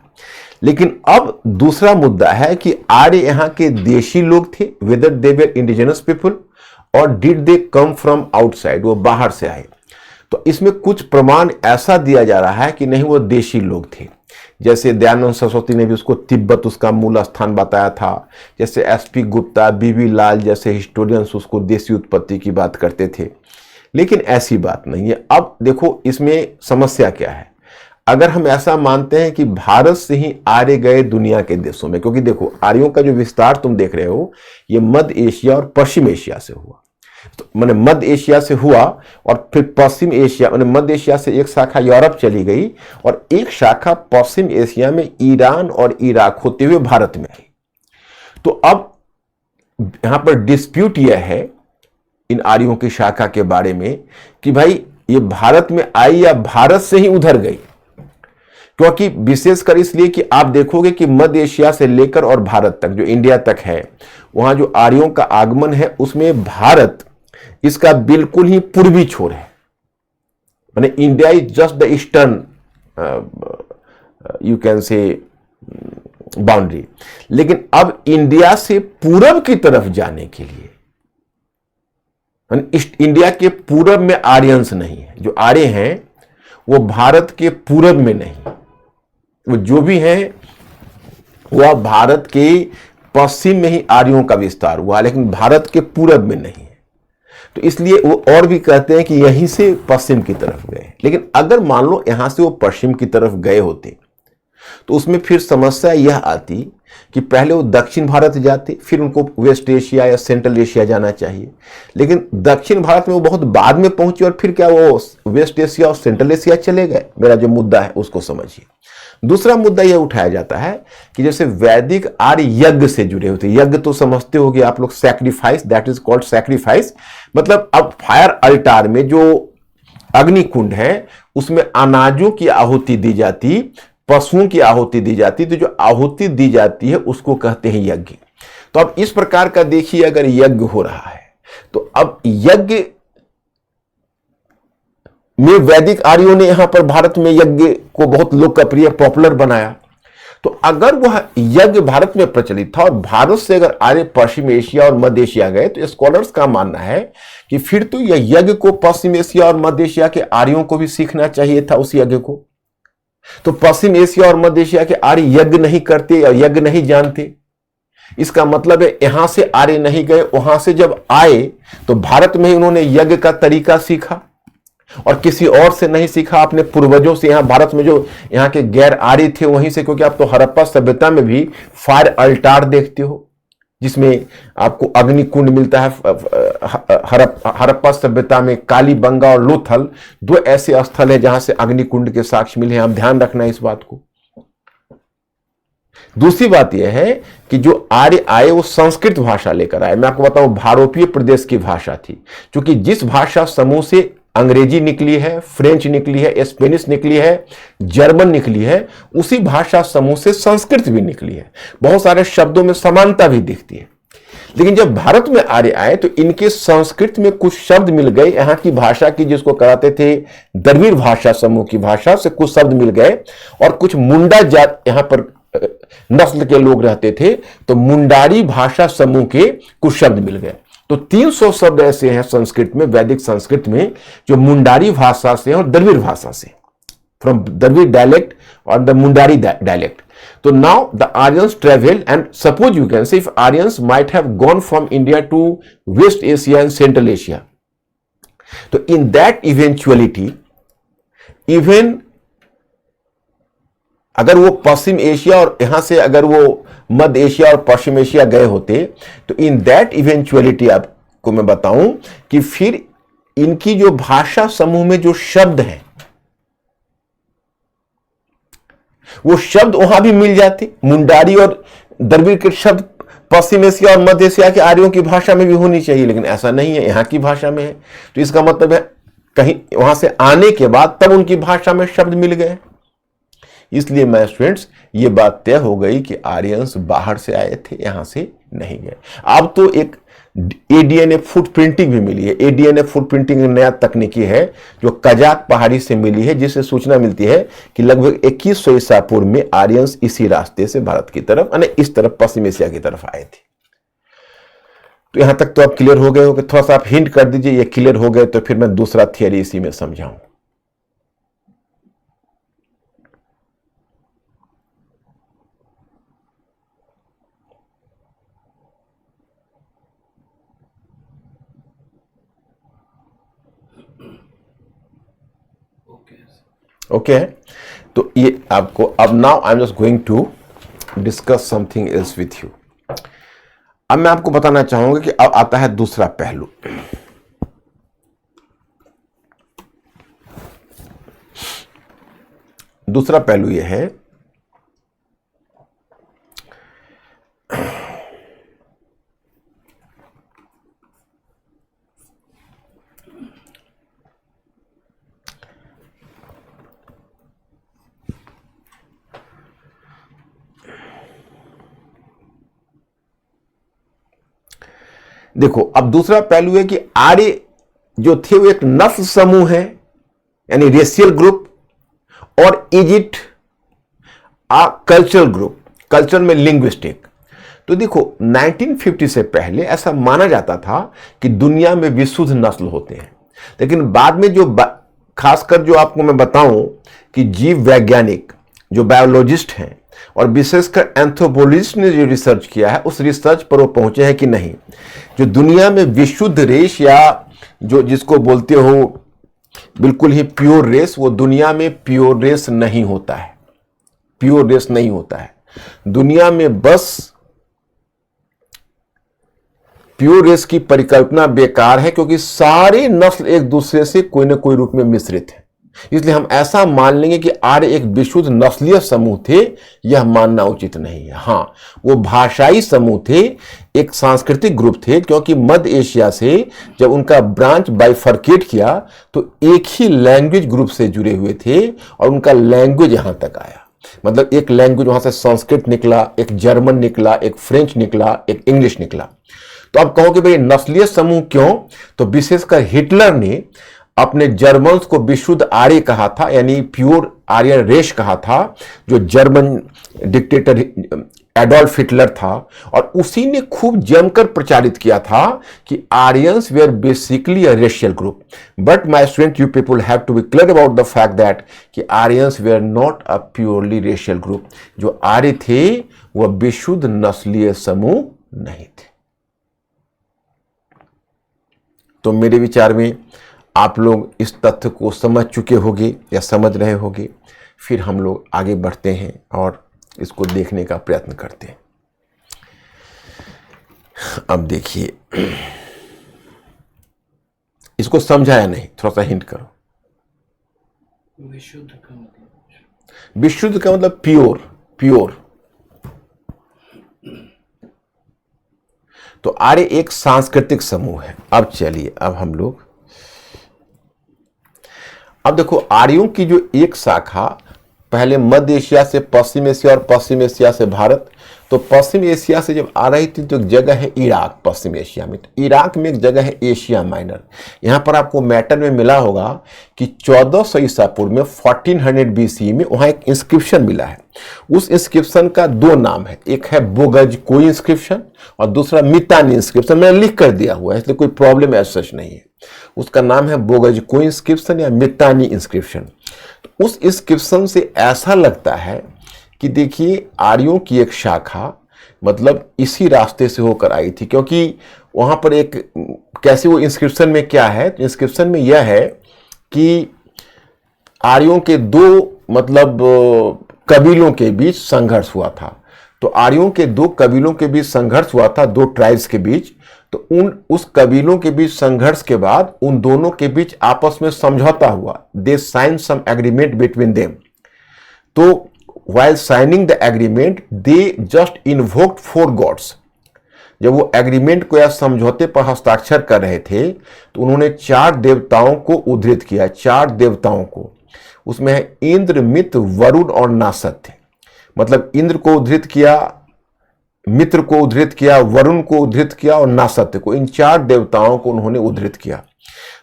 S1: लेकिन अब दूसरा मुद्दा है कि आर्य यहां के देशी लोग थे, whether they were indigenous people और did they come from outside, वो बाहर से आए। तो इसमें कुछ प्रमाण ऐसा दिया जा रहा है कि नहीं वो देशी लोग थे। जैसे दयानंद सरस्वती ने भी उसको तिब्बत उसका मूल स्थान बताया था। जैसे एसपी गुप्ता, बीबी लाल जैसे हिस्टोरियंस उसको देशी उत्पत्ति की बात करते थे। लेकिन ऐसी बात नहीं है। अब देखो इसमें समस्या क्या है। अगर हम ऐसा मानते हैं कि भारत से ही आर्य गए दुनिया के देशों में, क्योंकि देखो आर्यों का जो विस्तार तुम देख रहे हो ये मध्य एशिया और पश्चिम एशिया से हुआ। तो मैंने मध्य एशिया से हुआ और फिर पश्चिम एशिया, मैंने मध्य एशिया से एक शाखा यूरोप चली गई और एक शाखा पश्चिम एशिया में ईरान और इराक होते हुए भारत में आई। तो अब यहां पर डिस्प्यूट यह है इन आर्यों की शाखा के बारे में कि भाई ये भारत में आई या भारत से ही उधर गई। क्योंकि विशेषकर इसलिए कि आप देखोगे कि मध्य एशिया से लेकर और भारत तक, जो इंडिया तक है, वहां जो आर्यों का आगमन है उसमें भारत इसका बिल्कुल ही पूर्वी छोर है। माने India is just the eastern you can से बाउंड्री। लेकिन अब इंडिया से पूरब की तरफ जाने के लिए, इंडिया के पूरब में आर्यंस नहीं है। जो आर्य हैं वो भारत के पूरब में नहीं, वो जो भी हैं वह भारत के पश्चिम में ही आर्यों का विस्तार हुआ, लेकिन भारत के पूरब में नहीं है। तो इसलिए वो और भी कहते हैं कि यहीं से पश्चिम की तरफ गए। लेकिन अगर मान लो यहां से वो पश्चिम की तरफ गए होते तो उसमें फिर समस्या यह आती कि पहले वो दक्षिण भारत जाते, फिर उनको वेस्ट एशिया या सेंट्रल एशिया जाना चाहिए। लेकिन दक्षिण भारत में वो बहुत बाद में पहुंचे और फिर क्या वो वेस्ट एशिया और सेंट्रल एशिया चले गए। मेरा जो मुद्दा है उसको समझिए। दूसरा मुद्दा यह उठाया जाता है कि जैसे वैदिक आर्य यज्ञ से जुड़े होते, यज्ञ तो समझते होंगे आप लोग, sacrifice, that is called sacrifice. मतलब अब फायर अल्टार में जो अग्नि कुंड है उसमें अनाजों की आहुति दी जाती, पशुओं की आहुति दी जाती, तो जो आहुति दी जाती है उसको कहते हैं यज्ञ। तो अब इस प्रकार का देखिए, अगर यज्ञ हो रहा है तो अब यज्ञ में वैदिक आर्यों ने यहां पर भारत में यज्ञ को बहुत लोकप्रिय पॉपुलर बनाया। तो अगर वह यज्ञ भारत में प्रचलित था और भारत से अगर आर्य पश्चिम एशिया और मध्य एशिया गए, तो स्कॉलर्स का मानना है कि फिर तो यह यज्ञ को पश्चिम एशिया और मध्य एशिया के आर्यों को भी सीखना चाहिए था उस यज्ञ को। तो पश्चिम एशिया और मध्य एशिया के आर्य यज्ञ नहीं करते या यज्ञ नहीं जानते, इसका मतलब है यहां से आर्य नहीं गए, वहां से जब आए तो भारत में ही उन्होंने यज्ञ का तरीका सीखा और किसी और से नहीं सीखा, अपने पूर्वजों से। यहां भारत में जो यहां के गैर आर्य थे वहीं से, क्योंकि आप तो हड़प्पा सभ्यता में भी फायर अल्टार देखते हो जिसमें आपको अग्नि कुंड मिलता है। हड़प्पा सभ्यता में कालीबंगा और लोथल दो ऐसे स्थल है जहां से अग्नि कुंड के साक्ष्य मिले हैं। आप ध्यान रखना इस बात को। दूसरी बात यह है कि जो आर्य आए वो संस्कृत भाषा लेकर आए। मैं आपको बताऊं, भारोपीय प्रदेश की भाषा थी, क्योंकि जिस भाषा समूह से अंग्रेजी निकली है, फ्रेंच निकली है, स्पेनिश निकली है, जर्मन निकली है, उसी भाषा समूह से संस्कृत भी निकली है। बहुत सारे शब्दों में समानता भी दिखती है। लेकिन जब भारत में आर्य आए तो इनके संस्कृत में कुछ शब्द मिल गए, यहाँ की भाषा की जिसको कराते थे द्रविड़ भाषा समूह की भाषा से कुछ शब्द मिल गए, और कुछ मुंडा जात यहाँ पर नस्ल के लोग रहते थे, तो मुंडारी भाषा समूह के कुछ शब्द मिल गए। तो 300 शब्द ऐसे हैं संस्कृत में, वैदिक संस्कृत में, जो मुंडारी भाषा से और द्रविड़ भाषा से, फ्रॉम द्रविड़ डायलेक्ट और द मुंडारी डायलेक्ट। तो now the Aryans travel, and suppose you can say if Aryans might have gone from India to West Asia and Central Asia, तो इन दैट इवेंचुअलिटी, इवन अगर वो पश्चिम एशिया और यहां से अगर वो मध्य एशिया और पश्चिम एशिया गए होते, तो इन दैट इवेंचुअलिटी आपको मैं बताऊं कि फिर इनकी जो भाषा समूह में जो शब्द हैं वो शब्द वहां भी मिल जाते। मुंडारी और द्रविड़ के शब्द पश्चिम एशिया और मध्य एशिया के आर्यों की भाषा में भी होनी चाहिए, लेकिन ऐसा नहीं है, यहाँ की भाषा में है। तो इसका मतलब है कहीं वहां से आने के बाद तब उनकी भाषा में शब्द मिल गए। इसलिए मैं स्टूडेंट्स ये बात तय हो गई कि आर्यंस बाहर से आए थे, यहां से नहीं गए। अब तो एक एडीएनए फुट प्रिंटिंग भी मिली है। एडीएनए फुट प्रिंटिंग नया तकनीकी है जो कजाक पहाड़ी से मिली है, जिससे सूचना मिलती है कि लगभग 2100 ईसा पूर्व में आर्यंस इसी रास्ते से भारत की तरफ यानी इस तरफ पश्चिम एशिया की तरफ आए थे। तो यहां तक तो आप क्लियर हो गए हो कि थोड़ा सा आप हिंट कर दीजिए, ये क्लियर हो गए तो फिर मैं दूसरा थियरी इसी में समझाऊं। ओके तो ये आपको अब now I am just going to discuss something else with you. अब मैं आपको बताना चाहूंगा कि अब आता है दूसरा पहलू। दूसरा पहलू यह है देखो, अब दूसरा पहलू है कि आर्य जो थे वो एक नस्ल समूह है यानी रेशियल ग्रुप, और इजिट आ कल्चरल ग्रुप, कल्चर में लिंग्विस्टिक। तो देखो 1950 से पहले ऐसा माना जाता था कि दुनिया में विशुद्ध नस्ल होते हैं, लेकिन बाद में जो खासकर जो आपको मैं बताऊं कि जीव वैज्ञानिक जो बायोलॉजिस्ट हैं और विशेषकर एंथ्रोपोलॉजिस्ट ने जो रिसर्च किया है उस रिसर्च पर वो पहुंचे हैं कि नहीं, जो दुनिया में विशुद्ध रेस या जो जिसको बोलते हो बिल्कुल ही प्योर रेस, वो दुनिया में प्योर रेस नहीं होता है। प्योर रेस नहीं होता है दुनिया में। बस प्योर रेस की परिकल्पना बेकार है क्योंकि सारे नस्ल एक दूसरे से कोई ना कोई रूप में मिश्रित है। इसलिए हम ऐसा मान लेंगे कि आर्य एक विशुद्ध नस्लीय समूह थे, यह मानना उचित नहीं है। हां, वो भाषाई समूह थे, एक सांस्कृतिक ग्रुप थे, क्योंकि मध्य एशिया से जब उनका ब्रांच बाइफर्केट किया तो एक ही लैंग्वेज ग्रुप से जुड़े हुए थे और उनका लैंग्वेज यहां तक आया। मतलब एक लैंग्वेज वहां से संस्कृत निकला, एक जर्मन निकला, एक फ्रेंच निकला, एक इंग्लिश निकला। तो आप कहो कि भाई नस्लीय समूह क्यों, तो विशेषकर हिटलर ने अपने जर्मन्स को विशुद्ध आर्य कहा था, यानी प्योर आर्यन रेस कहा था, जो जर्मन डिक्टेटर एडोल्फ हिटलर था, और उसी ने खूब जमकर प्रचारित किया था कि Aryans were basically a racial group. But my student, you people have to be clear about the fact that कि Aryans were not a purely racial group. जो आर्य थे वह विशुद्ध नस्लीय समूह नहीं थे। तो मेरे विचार में आप लोग इस तथ्य को समझ चुके होंगे या समझ रहे होंगे। फिर हम लोग आगे बढ़ते हैं और इसको देखने का प्रयत्न करते हैं। अब देखिए, इसको समझाया नहीं, थोड़ा सा हिंट करो।
S2: विशुद्ध का मतलब,
S1: विशुद्ध का मतलब प्योर, प्योर। तो आर्य एक सांस्कृतिक समूह है। अब चलिए, अब हम लोग अब देखो, आर्यों की जो एक शाखा पहले मध्य एशिया से पश्चिम एशिया और पश्चिम एशिया से भारत, तो पश्चिम एशिया से जब आ रही थी तो एक जगह है इराक पश्चिम एशिया में, तो इराक में एक जगह है एशिया माइनर। यहाँ पर आपको मैटर में मिला होगा कि 1400 ईसा पूर्व में 1400 BC में वहाँ एक इंस्क्रिप्शन मिला है। उस इंस्क्रिप्शन का दो नाम है, एक है बोगजकोई इंस्क्रिप्शन और दूसरा मितानी इंस्क्रिप्शन। मैंने लिख कर दिया हुआ है, इसलिए कोई प्रॉब्लम ऐसा सच नहीं है। उसका नाम है बोगजकोई इंस्क्रिप्शन या मितानी इंस्क्रिप्शन। तो उस इंस्क्रिप्शन से ऐसा लगता है कि देखिए आर्यों की एक शाखा मतलब इसी रास्ते से होकर आई थी, क्योंकि वहां पर एक कैसे वो इंस्क्रिप्शन में क्या है, तो इंस्क्रिप्शन में यह है कि आर्यों के दो मतलब कबीलों के बीच संघर्ष हुआ था। तो आर्यों के दो कबीलों के बीच संघर्ष हुआ था, दो ट्राइब्स के बीच। तो उस कबीलों के बीच संघर्ष के बाद उन दोनों के बीच आपस में समझौता हुआ, they sign some agreement between them. तो while signing the agreement they just invoked 4 gods। जब वो एग्रीमेंट को या समझौते पर हस्ताक्षर कर रहे थे तो उन्होंने 4 देवताओं को उद्धृत किया, 4 देवताओं को। उसमें है इंद्र, मित्र, वरुण और नासत्य। मतलब इंद्र को उद्धृत किया, मित्र को उद्धृत किया, वरुण को उद्धृत किया और नासत्य को, इन 4 देवताओं को उन्होंने उद्धृत किया।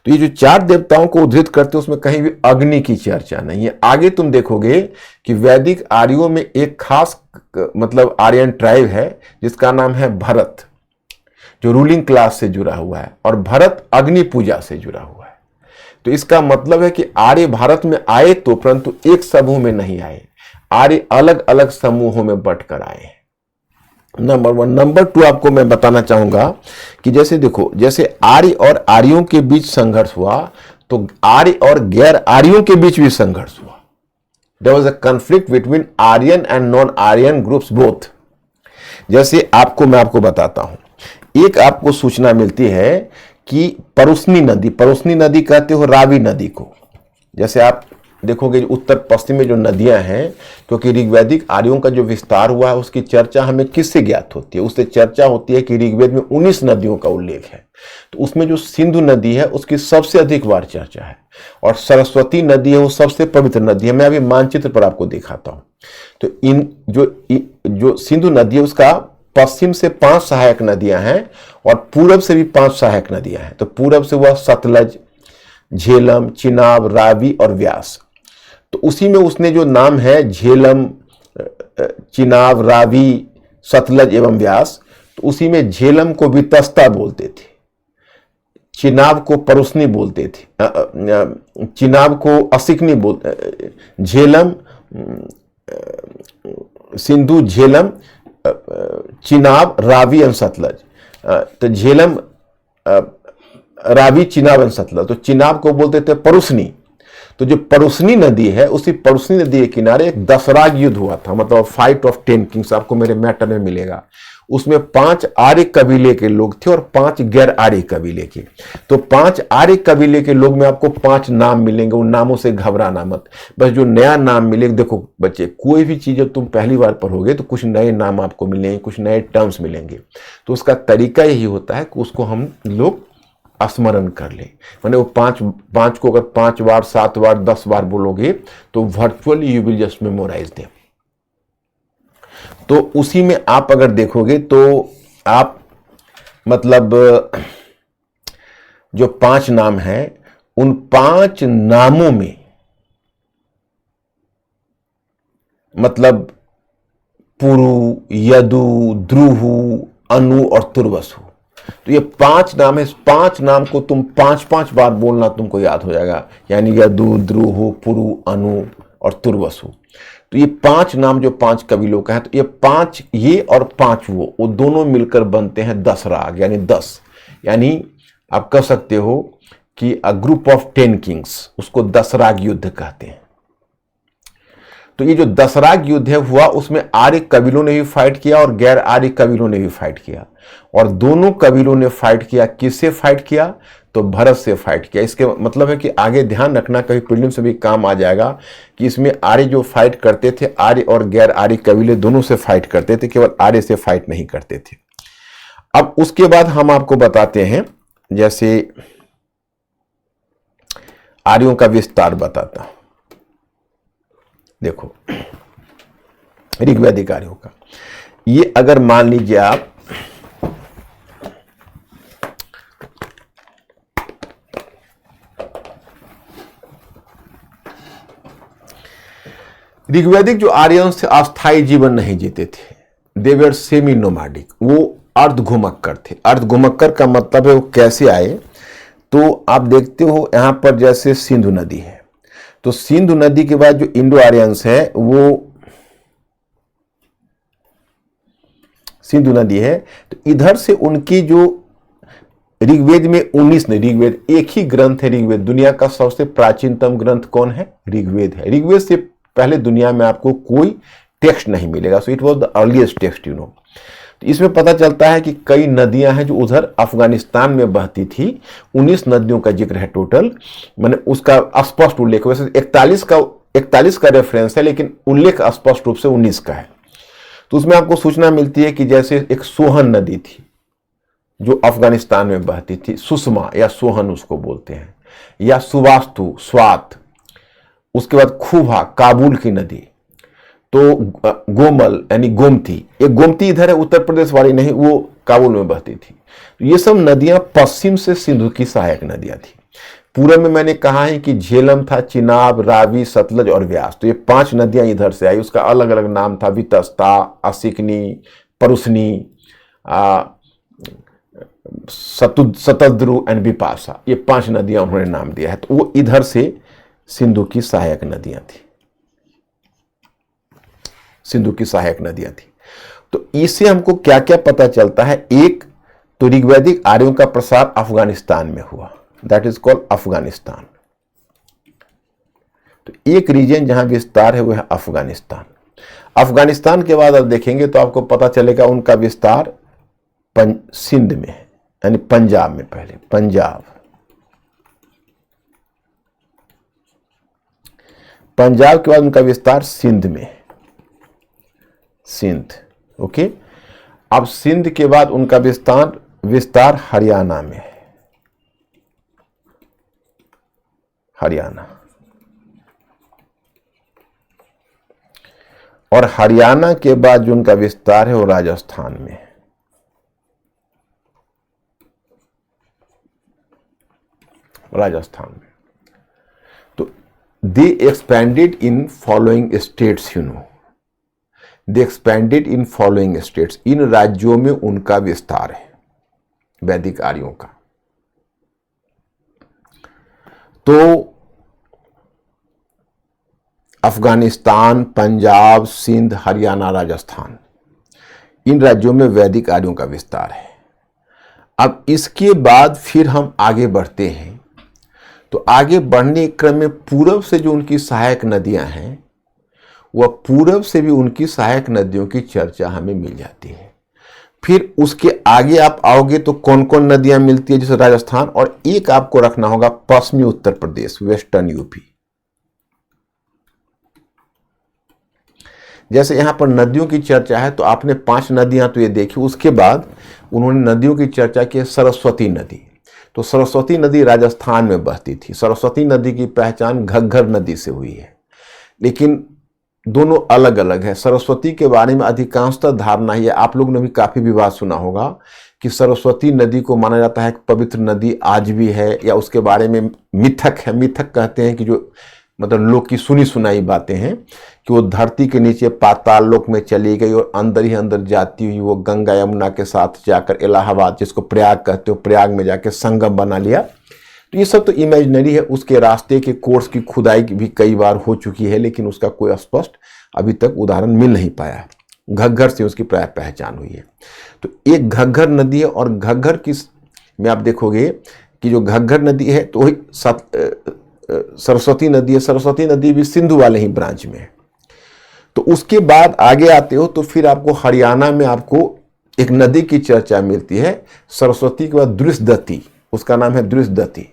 S1: तो ये जो 4 देवताओं को उद्धृत करते हैं उसमें कहीं भी अग्नि की चर्चा नहीं है। आगे तुम देखोगे कि वैदिक आर्यों में एक खास मतलब आर्यन ट्राइब है जिसका नाम है भरत, जो रूलिंग क्लास से जुड़ा हुआ है, और भरत अग्नि पूजा से जुड़ा हुआ है। तो इसका मतलब है कि आर्य भारत में आए तो, परंतु एक समूह में नहीं आए, आर्य अलग अलग समूहों में बंटकर आए हैं। नंबर 1। नंबर 2 आपको मैं बताना चाहूंगा कि जैसे देखो, जैसे आर्य और आर्यों के बीच संघर्ष हुआ तो आर्य और गैर आर्यों के बीच भी संघर्ष हुआ। There was a conflict between Aryan and non Aryan groups both. जैसे मैं आपको बताता हूं, एक आपको सूचना मिलती है कि परुस्नी नदी कहते हो रावी नदी को। जैसे आप देखोगे उत्तर पश्चिम में जो नदियां हैं, क्योंकि ऋग्वैदिक आर्यों का जो विस्तार हुआ है उसकी चर्चा हमें किससे ज्ञात होती है? उससे चर्चा होती है कि ऋग्वेद में 19 नदियों का उल्लेख है, तो उसमें जो सिंधु नदी है उसकी सबसे अधिक बार चर्चा है, और सरस्वती नदी है वो सबसे पवित्र नदी है। मैं अभी मानचित्र पर आपको दिखाता हूं। तो इन जो सिंधु नदी है उसका पश्चिम से 5 सहायक नदियां हैं और पूरब से भी 5 सहायक नदियां हैं। तो पूरब से हुआ सतलज, झेलम, चिनाब, रावी और व्यास। तो उसी में उसने जो नाम है झेलम, चिनाब, रावी, सतलज एवं व्यास, तो उसी में झेलम को वितस्ता बोलते थे, चिनाब को परुस्नी बोलते थे, चिनाब को असिकनी बोलते, झेलम, सिंधु, झेलम, चिनाब, रावी एवं सतलज। तो झेलम, रावी, चिनाब एवं सतलज। तो चिनाब को बोलते थे परुस्नी। तो जो परुस्नी नदी है उसी परुस्नी नदी के किनारे एक दसराग युद्ध हुआ था, मतलब फाइट ऑफ 10 किंग्स, आपको मेरे मैटर में मिलेगा। उसमें 5 आर्य कबीले के लोग थे और 5 गैर आर्य कबीले के। तो 5 आर्य कबीले के लोग में आपको 5 नाम मिलेंगे, उन नामों से घबराना मत। बस जो नया नाम मिलेगा, देखो बच्चे, कोई भी चीज़ तुम पहली बार पढ़ोगे तो कुछ नए नाम आपको मिलेंगे, कुछ नए टर्म्स मिलेंगे। तो उसका तरीका यही होता है कि उसको हम लोग स्मरण कर ले। माने वो 5 को अगर 5 बार, 7 बार, 10 बार बोलोगे तो virtually you will just memorise them. तो उसी में आप अगर देखोगे तो आप मतलब जो 5 नाम हैं उन 5 नामों में मतलब पुरु, यदु, द्रुहु, अनु और तुर्वसु। तो ये 5 नाम है। इस 5 नाम को तुम 5-5 बार बोलना, तुमको याद हो जाएगा। यानी यदु, द्रुहु, पुरु, अनु और तुर्वसु। तो ये 5 नाम जो 5 कबीलों का है, तो ये 5 ये और 5 वो दोनों मिलकर बनते हैं 10 राग, यानी 10। यानी आप कह सकते हो कि अ ग्रुप ऑफ 10 किंग्स, उसको 10 राग युद्ध कहते हैं। तो ये जो 10 राग युद्ध है हुआ, उसमें आर्य कबीलों ने भी फाइट किया और गैर आर्य कबीलों ने भी फाइट किया। और दोनों कबीलों ने फाइट किया। किससे फाइट किया? तो भरत से फाइट किया। इसके मतलब है कि आगे ध्यान रखना, कभी प्रीलिम्स से भी काम आ जाएगा कि इसमें आर्य जो फाइट करते थे, आर्य और गैर आर्य कबीले दोनों से फाइट करते थे, केवल आर्य से फाइट नहीं करते थे। अब उसके बाद हम आपको बताते हैं, जैसे आर्यों का विस्तार बताता हूं। देखो ऋग्वैदिक आर्यों का, ये अगर मान लीजिए आप ऋग्वैदिक जो आर्यन से अस्थायी जीवन नहीं जीते थे, दे वर सेमी नोमैडिक, वो अर्ध घुमक्कर थे। अर्ध घुमक्कर का मतलब है वो कैसे आए, तो आप देखते हो यहां पर जैसे सिंधु नदी है, तो सिंधु नदी के बाद जो इंडो आर्यंस है वो सिंधु नदी है, तो इधर से उनकी जो ऋग्वेद में 19 ने, ऋग्वेद एक ही ग्रंथ है। ऋग्वेद दुनिया का सबसे प्राचीनतम ग्रंथ कौन है? ऋग्वेद है। ऋग्वेद से पहले दुनिया में आपको कोई टेक्स्ट नहीं मिलेगा। So it was the earliest text, you know. तो इसमें पता चलता है कि कई नदियां हैं जो उधर अफगानिस्तान में बहती थी। 19 नदियों का जिक्र है टोटल, मैंने उसका स्पष्ट उल्लेख। वैसे 41 का 41 का रेफरेंस है, लेकिन उल्लेख स्पष्ट रूप से 19 का है। तो उसमें आपको सूचना मिलती है कि जैसे एक सोहन नदी थी जो अफगानिस्तान में बहती थी, सुषमा या सोहन उसको बोलते हैं, या सुवास्तु, स्वात, उसके बाद खुबा, काबुल की नदी, तो गोमल यानी गोमती, एक गोमती इधर है उत्तर प्रदेश वाली नहीं, वो काबुल में बहती थी। तो ये सब नदियां पश्चिम से सिंधु की सहायक नदियां थी। पूरब में मैंने कहा है कि झेलम था, चिनाब, रावी, सतलज और व्यास, तो ये 5 नदियां इधर से आई। उसका अलग अलग नाम था, वितस्ता, असिकनी, परुसनी, सतद्रु एंड विपाशा, ये 5 नदियां उन्होंने नाम दिया है। तो वो इधर से सिंधु की सहायक नदियां थी, सिंधु की सहायक नदियां थी। तो इससे हमको क्या क्या पता चलता है? एक तो ऋग्वैदिक आर्यों का प्रसार अफगानिस्तान में हुआ, दैट इज कॉल्ड अफगानिस्तान। तो एक रीजन जहां विस्तार है वो है अफगानिस्तान। अफगानिस्तान के बाद आप देखेंगे तो आपको पता चलेगा उनका विस्तार सिंध में है, यानी पंजाब में। पहले पंजाब, पंजाब के बाद उनका विस्तार सिंध में, सिंध, ओके। अब सिंध के बाद उनका विस्तार हरियाणा में है, हरियाणा, और हरियाणा के बाद जो उनका विस्तार है वो राजस्थान में है, राजस्थान में। तो they expanded in following states, you know, they expanded in following states, इन राज्यों में उनका विस्तार है वैदिक आर्यों का। तो अफगानिस्तान, पंजाब, सिंध, हरियाणा, राजस्थान, इन राज्यों में वैदिक आर्यों का विस्तार है। अब इसके बाद फिर हम आगे बढ़ते हैं, तो आगे बढ़ने के क्रम में पूरब से जो उनकी सहायक नदियां हैं, वह पूरब से भी उनकी सहायक नदियों की चर्चा हमें मिल जाती है। फिर उसके आगे आप आओगे तो कौन कौन नदियां मिलती है, जैसे राजस्थान, और एक आपको रखना होगा पश्चिमी उत्तर प्रदेश, वेस्टर्न यूपी। जैसे यहां पर नदियों की चर्चा है तो आपने 5 नदियां तो ये देखी, उसके बाद उन्होंने नदियों की चर्चा की सरस्वती नदी। तो सरस्वती नदी राजस्थान में बहती थी। सरस्वती नदी की पहचान घग्घर नदी से हुई है, लेकिन दोनों अलग अलग है। सरस्वती के बारे में अधिकांशतः धारणा ही है, आप लोग ने भी काफी विवाद सुना होगा कि सरस्वती नदी को माना जाता है पवित्र नदी आज भी है, या उसके बारे में मिथक है। मिथक कहते हैं कि जो मतलब लोग की सुनी सुनाई बातें हैं कि वो धरती के नीचे पाताल लोक में चली गई और अंदर ही अंदर जाती हुई वो गंगा यमुना के साथ जाकर इलाहाबाद, जिसको प्रयाग कहते हो, प्रयाग में जाकर संगम बना लिया। तो ये सब तो इमेजिनरी है। उसके रास्ते के कोर्स की खुदाई भी कई बार हो चुकी है, लेकिन उसका कोई स्पष्ट अभी तक उदाहरण मिल नहीं पाया। घग्घर से उसकी प्राय पहचान हुई है। तो एक घग्घर नदी है, और घग्घर की में आप देखोगे कि जो घग्घर नदी है तो वही सरस्वती नदी है। सरस्वती नदी भी सिंधु वाले ही ब्रांच में है। तो उसके बाद आगे आते हो तो फिर आपको हरियाणा में आपको एक नदी की चर्चा मिलती है सरस्वती के बाद, दृशदती, उसका नाम है दृशदती।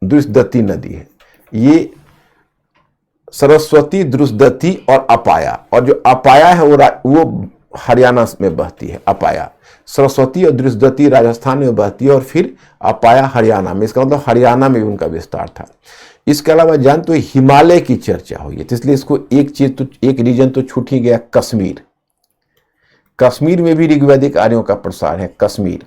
S1: दृशदती नदी है ये, सरस्वती, दृशदती और अपाया। और जो अपाया है वो हरियाणा में बहती है। अपाया, सरस्वती और दृशदती राजस्थान में बहती है, और फिर अपाया हरियाणा में। इसका मतलब हरियाणा में भी उनका विस्तार था। इसके अलावा जानते हो हिमालय की चर्चा हुई है, तो इसलिए इसको एक रीजन तो छूट ही गया, कश्मीर। कश्मीर में भी ऋग्वैदिक आर्यों का प्रसार है, कश्मीर,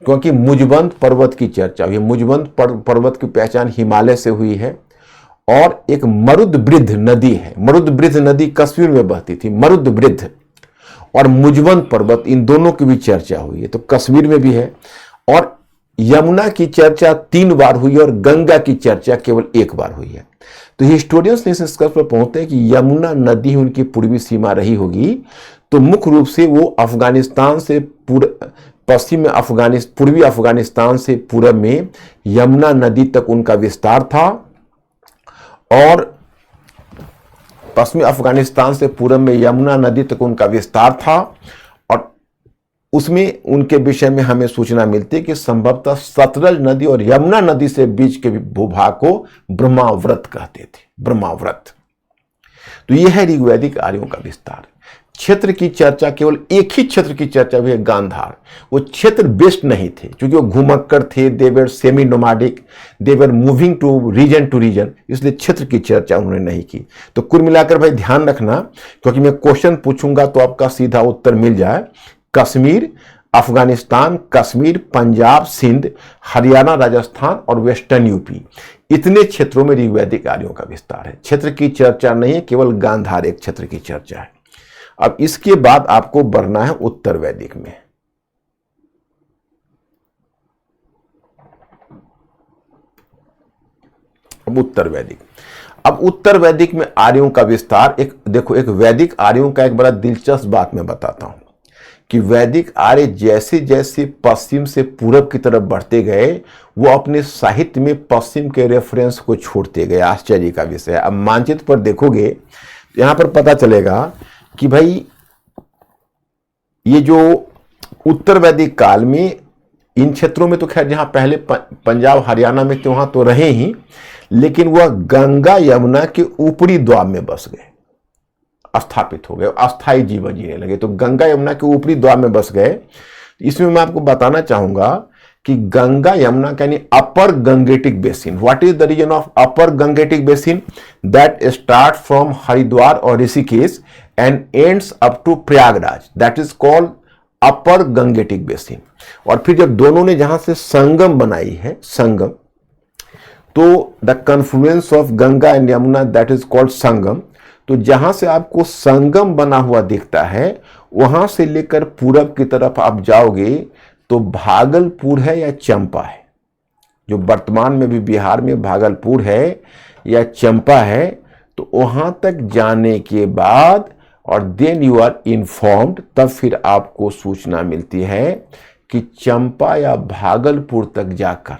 S1: क्योंकि मुजबंद पर्वत की चर्चा हुई है। मुजबंद पर्वत की पहचान हिमालय से हुई है। और एक मरुद्वृद्ध नदी है, मरुद्वृद्ध नदी कश्मीर में बहती थी। मरुद्वृद्ध और मुजबंद पर्वत, इन दोनों की भी चर्चा हुई है, तो कश्मीर में भी है। और यमुना की चर्चा 3 बार हुई है और गंगा की चर्चा केवल 1 बार हुई है। तो हिस्टोरियंस ने इस निष्कर्ष पर पहुंचते हैं कि यमुना नदी उनकी पूर्वी सीमा रही होगी, तो मुख्य रूप से वो अफगानिस्तान से पश्चिम में पूर्वी अफगानिस्तान से पूर्व में यमुना नदी तक उनका विस्तार था, और पश्चिमी अफगानिस्तान से पूर्व में यमुना नदी तक उनका विस्तार था। और उसमें उनके विषय में हमें सूचना मिलती है कि संभवतः सतलज नदी और यमुना नदी से बीच के भूभाग को ब्रह्माव्रत कहते थे, ब्रह्माव्रत। तो यह है ऋग्वैदिक आर्यों का विस्तार। क्षेत्र की चर्चा, केवल एक ही क्षेत्र की चर्चा हुई है, गांधार। वो क्षेत्र बेस्ड नहीं थे, क्योंकि वो घुमक्कड़ थे, they were semi nomadic, they were moving to region, इसलिए क्षेत्र की चर्चा उन्होंने नहीं की। तो कुल मिलाकर भाई ध्यान रखना, क्योंकि मैं क्वेश्चन पूछूंगा तो आपका सीधा उत्तर मिल जाए। कश्मीर, अफगानिस्तान, कश्मीर, पंजाब, सिंध, हरियाणा, राजस्थान और वेस्टर्न यूपी, इतने क्षेत्रों में ऋग्वैदिक आर्यों का विस्तार है। क्षेत्र की चर्चा नहीं है, केवल गांधार एक क्षेत्र की चर्चा है। अब इसके बाद आपको बढ़ना है उत्तर वैदिक में। अब उत्तर वैदिक में आर्यों का विस्तार, एक देखो, एक वैदिक आर्यों का एक बड़ा दिलचस्प बात मैं बताता हूं कि वैदिक आर्य जैसे जैसे पश्चिम से पूरब की तरफ बढ़ते गए, वो अपने साहित्य में पश्चिम के रेफरेंस को छोड़ते गए। आश्चर्य का विषय है। अब मानचित्र पर देखोगे, यहां पर पता चलेगा कि भाई ये जो उत्तर वैदिक काल में इन क्षेत्रों में तो खैर जहां पहले पंजाब हरियाणा में थे वहां तो रहे ही, लेकिन वह गंगा यमुना के ऊपरी द्वार में बस गए, स्थापित हो गए, अस्थायी जीवन जीने लगे। तो गंगा यमुना के ऊपरी द्वार में बस गए। इसमें मैं आपको बताना चाहूंगा कि गंगा यमुना यानी upper Gangetic basin. What is the region of upper Gangetic basin? That start from Haridwar और Rishikesh and ends up to Prayagraj, that is called upper Gangetic basin. और फिर जब दोनों ने जहां से संगम बनाई है, संगम, तो the confluence of Ganga and Yamuna, that is called Sangam. तो जहां से आपको संगम बना हुआ दिखता है, वहां से लेकर पूरब की तरफ आप जाओगे तो भागलपुर है या चंपा है, जो वर्तमान में भी बिहार में भागलपुर है या चंपा है। तो वहां तक जाने के बाद और देन यू आर इन्फॉर्म्ड, तब फिर आपको सूचना मिलती है कि चंपा या भागलपुर तक जाकर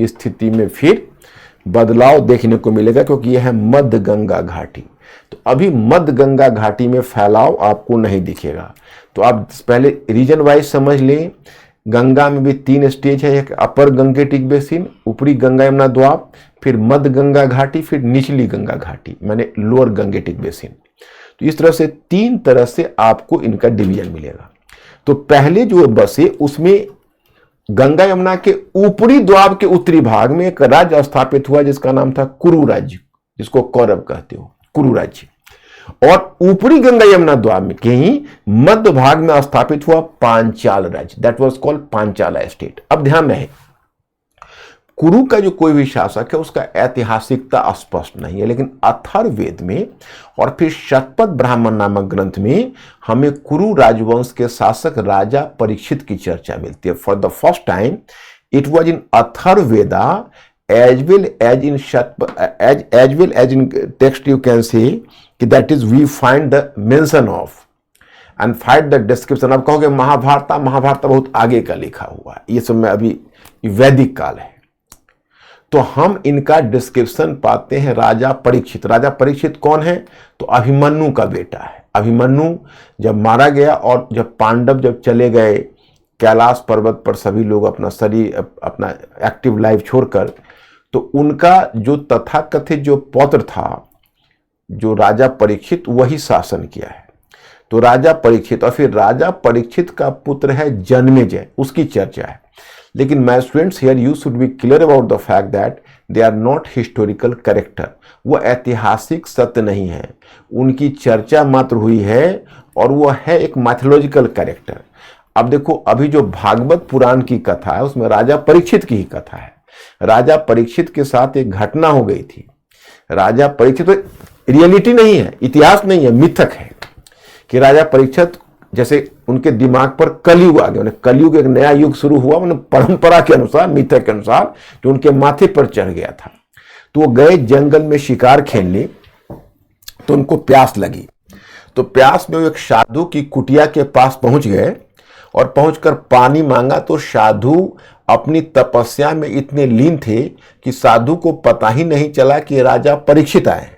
S1: स्थिति में फिर बदलाव देखने को मिलेगा, क्योंकि यह है मध्य गंगा घाटी। तो अभी मध्य गंगा घाटी में फैलाव आपको नहीं दिखेगा। तो आप पहले रीजन वाइज समझ लें। गंगा में भी 3 स्टेज है, एक अपर गंगेटिक बेसिन, ऊपरी गंगा यमुना द्वाब, फिर मध्य गंगा घाटी, फिर निचली गंगा घाटी माने लोअर गंगेटिक बेसिन। तो इस तरह से 3 तरह से आपको इनका डिवीजन मिलेगा। तो पहले जो बसे उसमें गंगा यमुना के ऊपरी द्वाब के उत्तरी भाग में एक राज्य स्थापित हुआ जिसका नाम था कुरु राज्य, जिसको कौरव कहते हो, कुरु राज्य। और ऊपरी गंगा यमुना द्वाब के ही मध्य भाग में स्थापित हुआ पांचाल राज्य, दैट वाज कॉल्ड पांचाला स्टेट। अब ध्यान रहे, कुरु का जो कोई भी शासक है उसका ऐतिहासिकता स्पष्ट नहीं है, लेकिन अथर्ववेद में और फिर शतपथ ब्राह्मण नामक ग्रंथ में हमें कुरु राजवंश के शासक राजा परीक्षित की चर्चा मिलती है। For the first time it was in Atharvaveda as well as in text you can say कि that is we find the mention of and find the description। अब कहोगे महाभारत बहुत आगे का लिखा हुआ है, ये सब में अभी वैदिक काल है। तो हम इनका डिस्क्रिप्शन पाते हैं राजा परीक्षित। राजा परीक्षित कौन है? तो अभिमन्यु का बेटा है। अभिमन्यु जब मारा गया और जब पांडव जब चले गए कैलाश पर्वत पर, सभी लोग अपना शरीर अपना एक्टिव लाइफ छोड़कर, तो उनका जो तथाकथित जो पौत्र था जो राजा परीक्षित, वही शासन किया है। तो राजा परीक्षित और फिर राजा परीक्षित का पुत्र है जन्मेजय, उसकी चर्चा है। लेकिन my students here you should be clear about the fact that they are not historical character. वो ऐतिहासिक सत्य नहीं है, उनकी चर्चा मात्र हुई है और वो है एक माइथोलॉजिकल कैरेक्टर। अब देखो, अभी जो भागवत पुराण की कथा है उसमें राजा परीक्षित की ही कथा है। राजा परीक्षित के साथ एक घटना हो गई थी। राजा परीक्षित तो रियलिटी नहीं है, इतिहास नहीं है, मिथक है कि राजा परीक्षित जैसे उनके दिमाग पर कलयुग आ गया, कलयुग एक नया युग शुरू हुआ, मैंने परंपरा के अनुसार, मिथक के अनुसार, जो उनके माथे पर चढ़ गया था। तो वो गए जंगल में शिकार खेलने, तो उनको प्यास लगी। तो प्यास में वो एक साधु की कुटिया के पास पहुंच गए और पहुंचकर पानी मांगा। तो साधु अपनी तपस्या में इतने लीन थे कि साधु को पता ही नहीं चला कि राजा परीक्षित आए।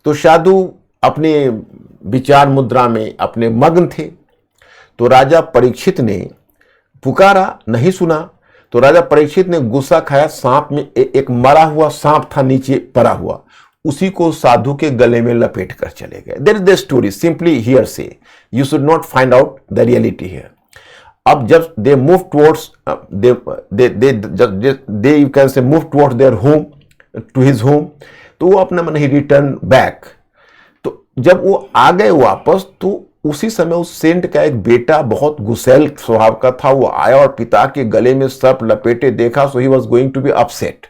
S1: तो साधु अपने विचार मुद्रा में अपने मग्न थे। तो राजा परीक्षित ने पुकारा, नहीं सुना। तो राजा परीक्षित ने गुस्सा खाया। सांप में एक मरा हुआ सांप था नीचे पड़ा हुआ, उसी को साधु के गले में लपेट कर चले गए। There is the story, simply here से, you should not find out the reality here. अब जब they move towards they you can say move towards their home, to his home, तो वो अपना मन ही रिटर्न बैक। तो जब वो आ गए वापस, तो उसी समय उस सेंट का एक बेटा बहुत गुस्सैल स्वभाव का था, वो आया और पिता के गले में सर्प लपेटे देखा। So he was going to be upset.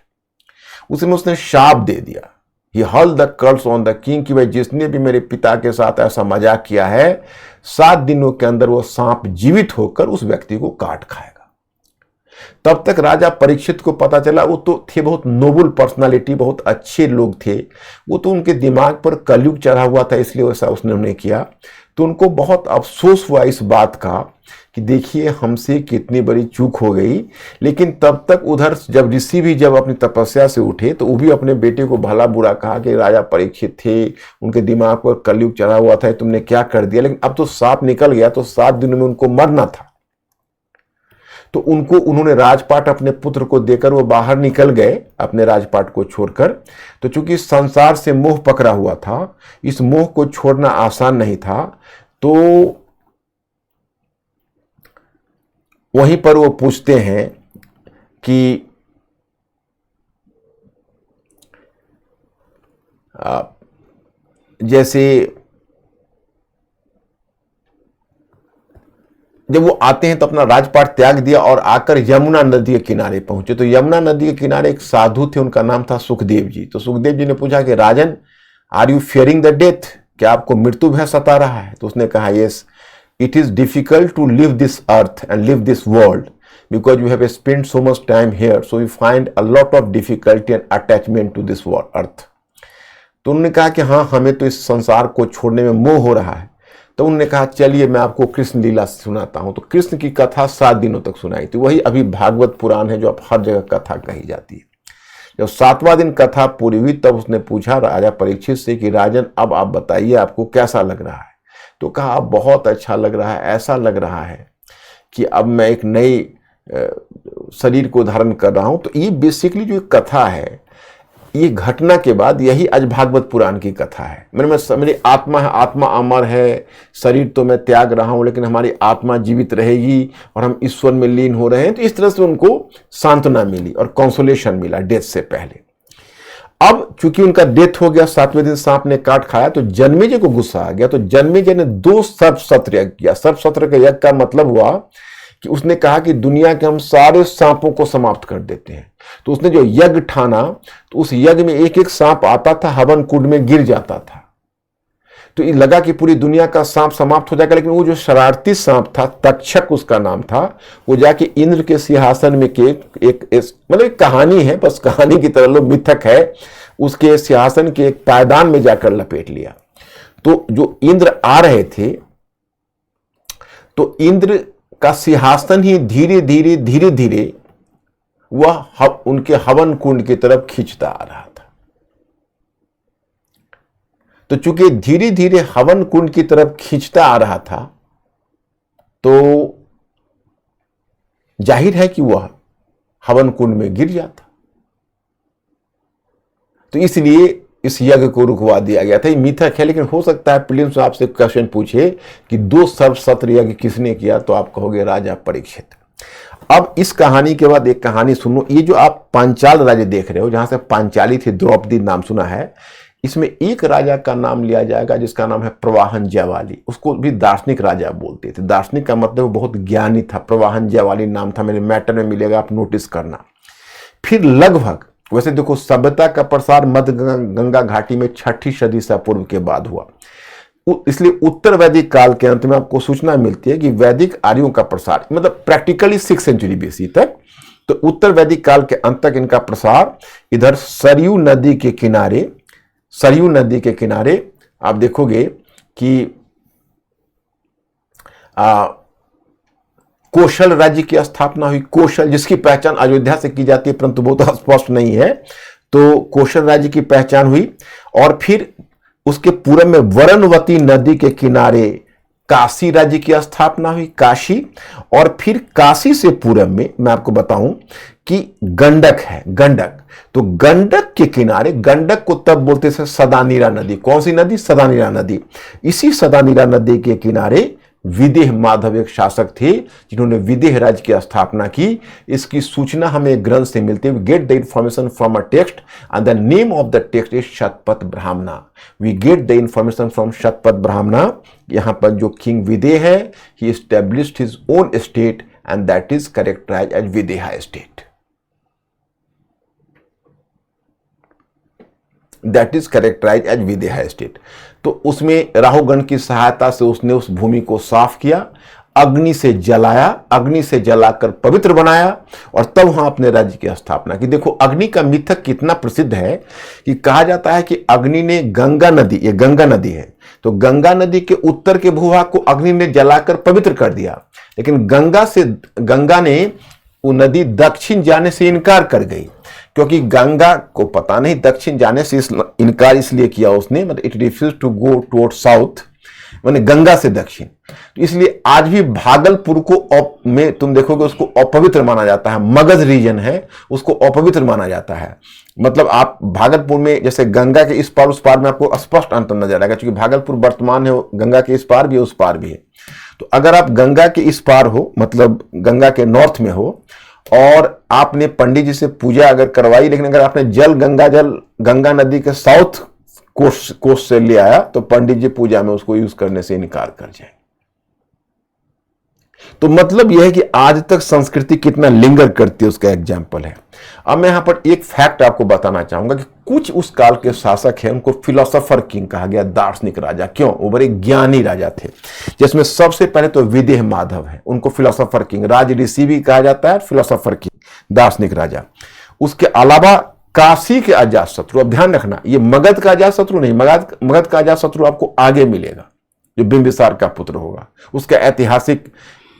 S1: उसी में उसने शाप दे दिया, he hurled the curse on the king, कि भाई जिसने भी मेरे पिता के साथ ऐसा मजाक किया है, 7 दिनों के अंदर वो सांप जीवित होकर उस व्यक्ति को काट खाएगा। तब तक राजा परीक्षित को पता चला, वो तो थे बहुत नोबल पर्सनालिटी, बहुत अच्छे लोग थे, वो तो उनके दिमाग पर कलयुग चढ़ा हुआ था, इसलिए वैसा उसने किया। तो उनको बहुत अफसोस हुआ इस बात का कि देखिए हमसे कितनी बड़ी चूक हो गई। लेकिन तब तक उधर जब ऋषि भी जब अपनी तपस्या से उठे, तो वो भी अपने बेटे को भला बुरा कहा कि राजा परीक्षित थे, उनके दिमाग पर कलयुग चढ़ा हुआ था, तुमने क्या कर दिया। लेकिन अब तो सांप निकल गया, तो 7 दिनों में उनको मरना था। तो उन्होंने राजपाट अपने पुत्र को देकर वो बाहर निकल गए अपने राजपाट को छोड़कर। तो चूंकि संसार से मोह पकड़ा हुआ था, इस मोह को छोड़ना आसान नहीं था। तो वहीं पर वो पूछते हैं कि जैसे जब वो आते हैं तो अपना राजपाट त्याग दिया और आकर यमुना नदी के किनारे पहुंचे। तो यमुना नदी के किनारे एक साधु थे, उनका नाम था सुखदेव जी। तो सुखदेव जी ने पूछा कि राजन, are you fearing the death, क्या आपको मृत्यु भय सता रहा है? तो उसने कहा, yes, it is difficult to live this earth and live this world because you have spend so much time here, so you find a lot of difficulty and attachment to this earth. तो उन्होंने कहा कि हाँ, हमें तो इस संसार को छोड़ने में मोह हो रहा है। तो उन्होंने कहा, चलिए मैं आपको कृष्ण लीला सुनाता हूं। तो कृष्ण की कथा 7 दिनों तक सुनाई थी। वही अभी भागवत पुराण है जो अब हर जगह कथा कही जाती है। जब 7वां दिन कथा पूरी हुई, तब उसने पूछा राजा परीक्षित से कि राजन, अब आप बताइए आपको कैसा लग रहा है? तो कहा, अब बहुत अच्छा लग रहा है, ऐसा लग रहा है कि अब मैं एक नई शरीर को धारण कर रहा हूं। तो ये बेसिकली जो कथा है, ये घटना के बाद यही आज भागवत पुराण की कथा है। मेरी आत्मा है, आत्मा अमर है, शरीर तो मैं त्याग रहा हूं, लेकिन हमारी आत्मा जीवित रहेगी और हम ईश्वर में लीन हो रहे हैं। तो इस तरह से उनको सांत्वना मिली और कंसोलेशन मिला डेथ से पहले। अब चूंकि उनका डेथ हो गया, 7वें दिन सांप ने काट खाया, तो जन्मेजय को गुस्सा आ गया। तो जन्मेजय ने 2 सर्प सत्र यज्ञ किया। सर्प सत्र के यज्ञ का मतलब हुआ कि उसने कहा कि दुनिया के हम सारे सांपों को समाप्त कर देते हैं। तो उसने जो यज्ञ ठाना, तो उस यज्ञ में एक एक सांप आता था, हवन कुंड में गिर जाता था। तो ये लगा कि पूरी दुनिया का सांप समाप्त हो जाएगा। लेकिन वो जो शरारती सांप था, तक्षक उसका नाम था, वो जाके इंद्र के सिंहासन में के मतलब एक कहानी है, बस कहानी की तरह लो, मिथक है, उसके सिंहासन के एक पायदान में जाकर लपेट लिया। तो जो इंद्र आ रहे थे, तो इंद्र का सिंहासन ही धीरे धीरे वह उनके हवन कुंड की तरफ खींचता आ रहा था। तो चूंकि धीरे धीरे हवन कुंड की तरफ खींचता आ रहा था, तो जाहिर है कि वह हवन कुंड में गिर जाता। तो इसलिए इस यज्ञ को रुकवा दिया गया था। ये मिथक है, लेकिन हो सकता है प्रीलिम्स में आपसे क्वेश्चन पूछे कि 2 सर्प सत्र यज्ञ किसने किया, तो आप कहोगे राजा परीक्षित। अब इस कहानी के बाद एक कहानी सुनो। ये जो आप पांचाल राज्य देख रहे हो, जहां से पांचाली थी, द्रौपदी नाम सुना है, इसमें एक राजा का नाम लिया जाएगा जिसका नाम है प्रवाहन जयवाली। उसको भी दार्शनिक राजा बोलते थे। दार्शनिक का मतलब वो बहुत ज्ञानी था। प्रवाहन जयवाली नाम था, मेरे मैटर में मिलेगा, आप नोटिस करना। फिर लगभग, वैसे देखो, सभ्यता का प्रसार मध्य गंगा घाटी में 6ठी सदी ईसा पूर्व के बाद हुआ, इसलिए उत्तर वैदिक काल के अंत में आपको सूचना मिलती है कि वैदिक आर्यों का प्रसार, मतलब प्रैक्टिकली 6th सेंचुरी बीसी तक, तो उत्तर वैदिक काल के अंत तक इनका प्रसार इधर सरयू नदी के किनारे आप देखोगे कि कौशल राज्य की स्थापना हुई। कौशल, जिसकी पहचान अयोध्या से की जाती है, परंतु बहुत स्पष्ट नहीं है। तो कौशल राज्य की पहचान हुई और फिर उसके पूर्व में वरुणवती नदी के किनारे काशी राज्य की स्थापना हुई, काशी। और फिर काशी से पूर्व में मैं आपको बताऊं कि गंडक है, गंडक। तो गंडक के किनारे, गंडक को तब बोलते थे सदानीरा नदी। कौन सी नदी? सदानीरा नदी। इसी सदानीरा नदी के किनारे विदेह माधव एक शासक थे जिन्होंने विदेह राज्य की स्थापना की। इसकी सूचना हमें एक ग्रंथ से मिलती है। Get the information from a text and the name of the text is Shatapatha Brahmana. We get the information from Shatapatha Brahmana. यहां पर जो किंग विदेह है, he established his own state and that is characterised as Videha state. That is characterise as Videha state. तो उसमें राहुगण की सहायता से उसने उस भूमि को साफ किया, अग्नि से जलाया, अग्नि से जलाकर पवित्र बनाया और तब वहां अपने राज्य की स्थापना की। देखो अग्नि का मिथक कितना प्रसिद्ध है कि कहा जाता है कि अग्नि ने गंगा नदी, ये गंगा नदी है, तो गंगा नदी के उत्तर के भूभाग को अग्नि ने जलाकर पवित्र कर दिया। लेकिन गंगा ने वो नदी दक्षिण जाने से इनकार कर गई, क्योंकि गंगा को पता नहीं दक्षिण जाने से इनकार इसलिए किया उसने, मतलब it refuse to go toward south, माने गंगा से दक्षिण। तो इसलिए आज भी भागलपुर को में तुम देखोगे उसको अपवित्र माना जाता है। मगध रीजन है, उसको अपवित्र माना जाता है। मतलब आप भागलपुर में जैसे गंगा के इस पार उस पार में आपको स्पष्ट अंतर नजर आएगा, क्योंकि भागलपुर वर्तमान है, गंगा के इस पार भी है उस पार भी है। तो अगर आप गंगा के इस पार हो, मतलब गंगा के नॉर्थ में हो, और आपने पंडित जी से पूजा अगर करवाई, लेकिन अगर आपने गंगा नदी के साउथ कोस्ट से ले आया, तो पंडित जी पूजा में उसको यूज करने से इनकार कर जाएंगे। तो मतलब यह है कि आज तक संस्कृति कितना लिंगर करती है, उसका एग्जाम्पल है। अब मैं यहां पर एक फैक्ट आपको बताना चाहूंगा कि कुछ उस काल के शासक हैं, उनको फिलोसोफर किंग कहा गया, दार्शनिक राजा। क्यों? वो बड़े ज्ञानी राजा थे, जिसमें सबसे पहले तो विदेह माधव है, उनको फिलोसोफर किंग, राज ऋषि भी कहा जाता है, फिलोसोफर किंग, दार्शनिक राजा। उसके अलावा काशी के अजातशत्रु, अब ध्यान रखना ये मगध का अजातशत्रु नहीं, मगध का अजातशत्रु आपको आगे मिलेगा, जो बिंबिसार का पुत्र होगा, उसका ऐतिहासिक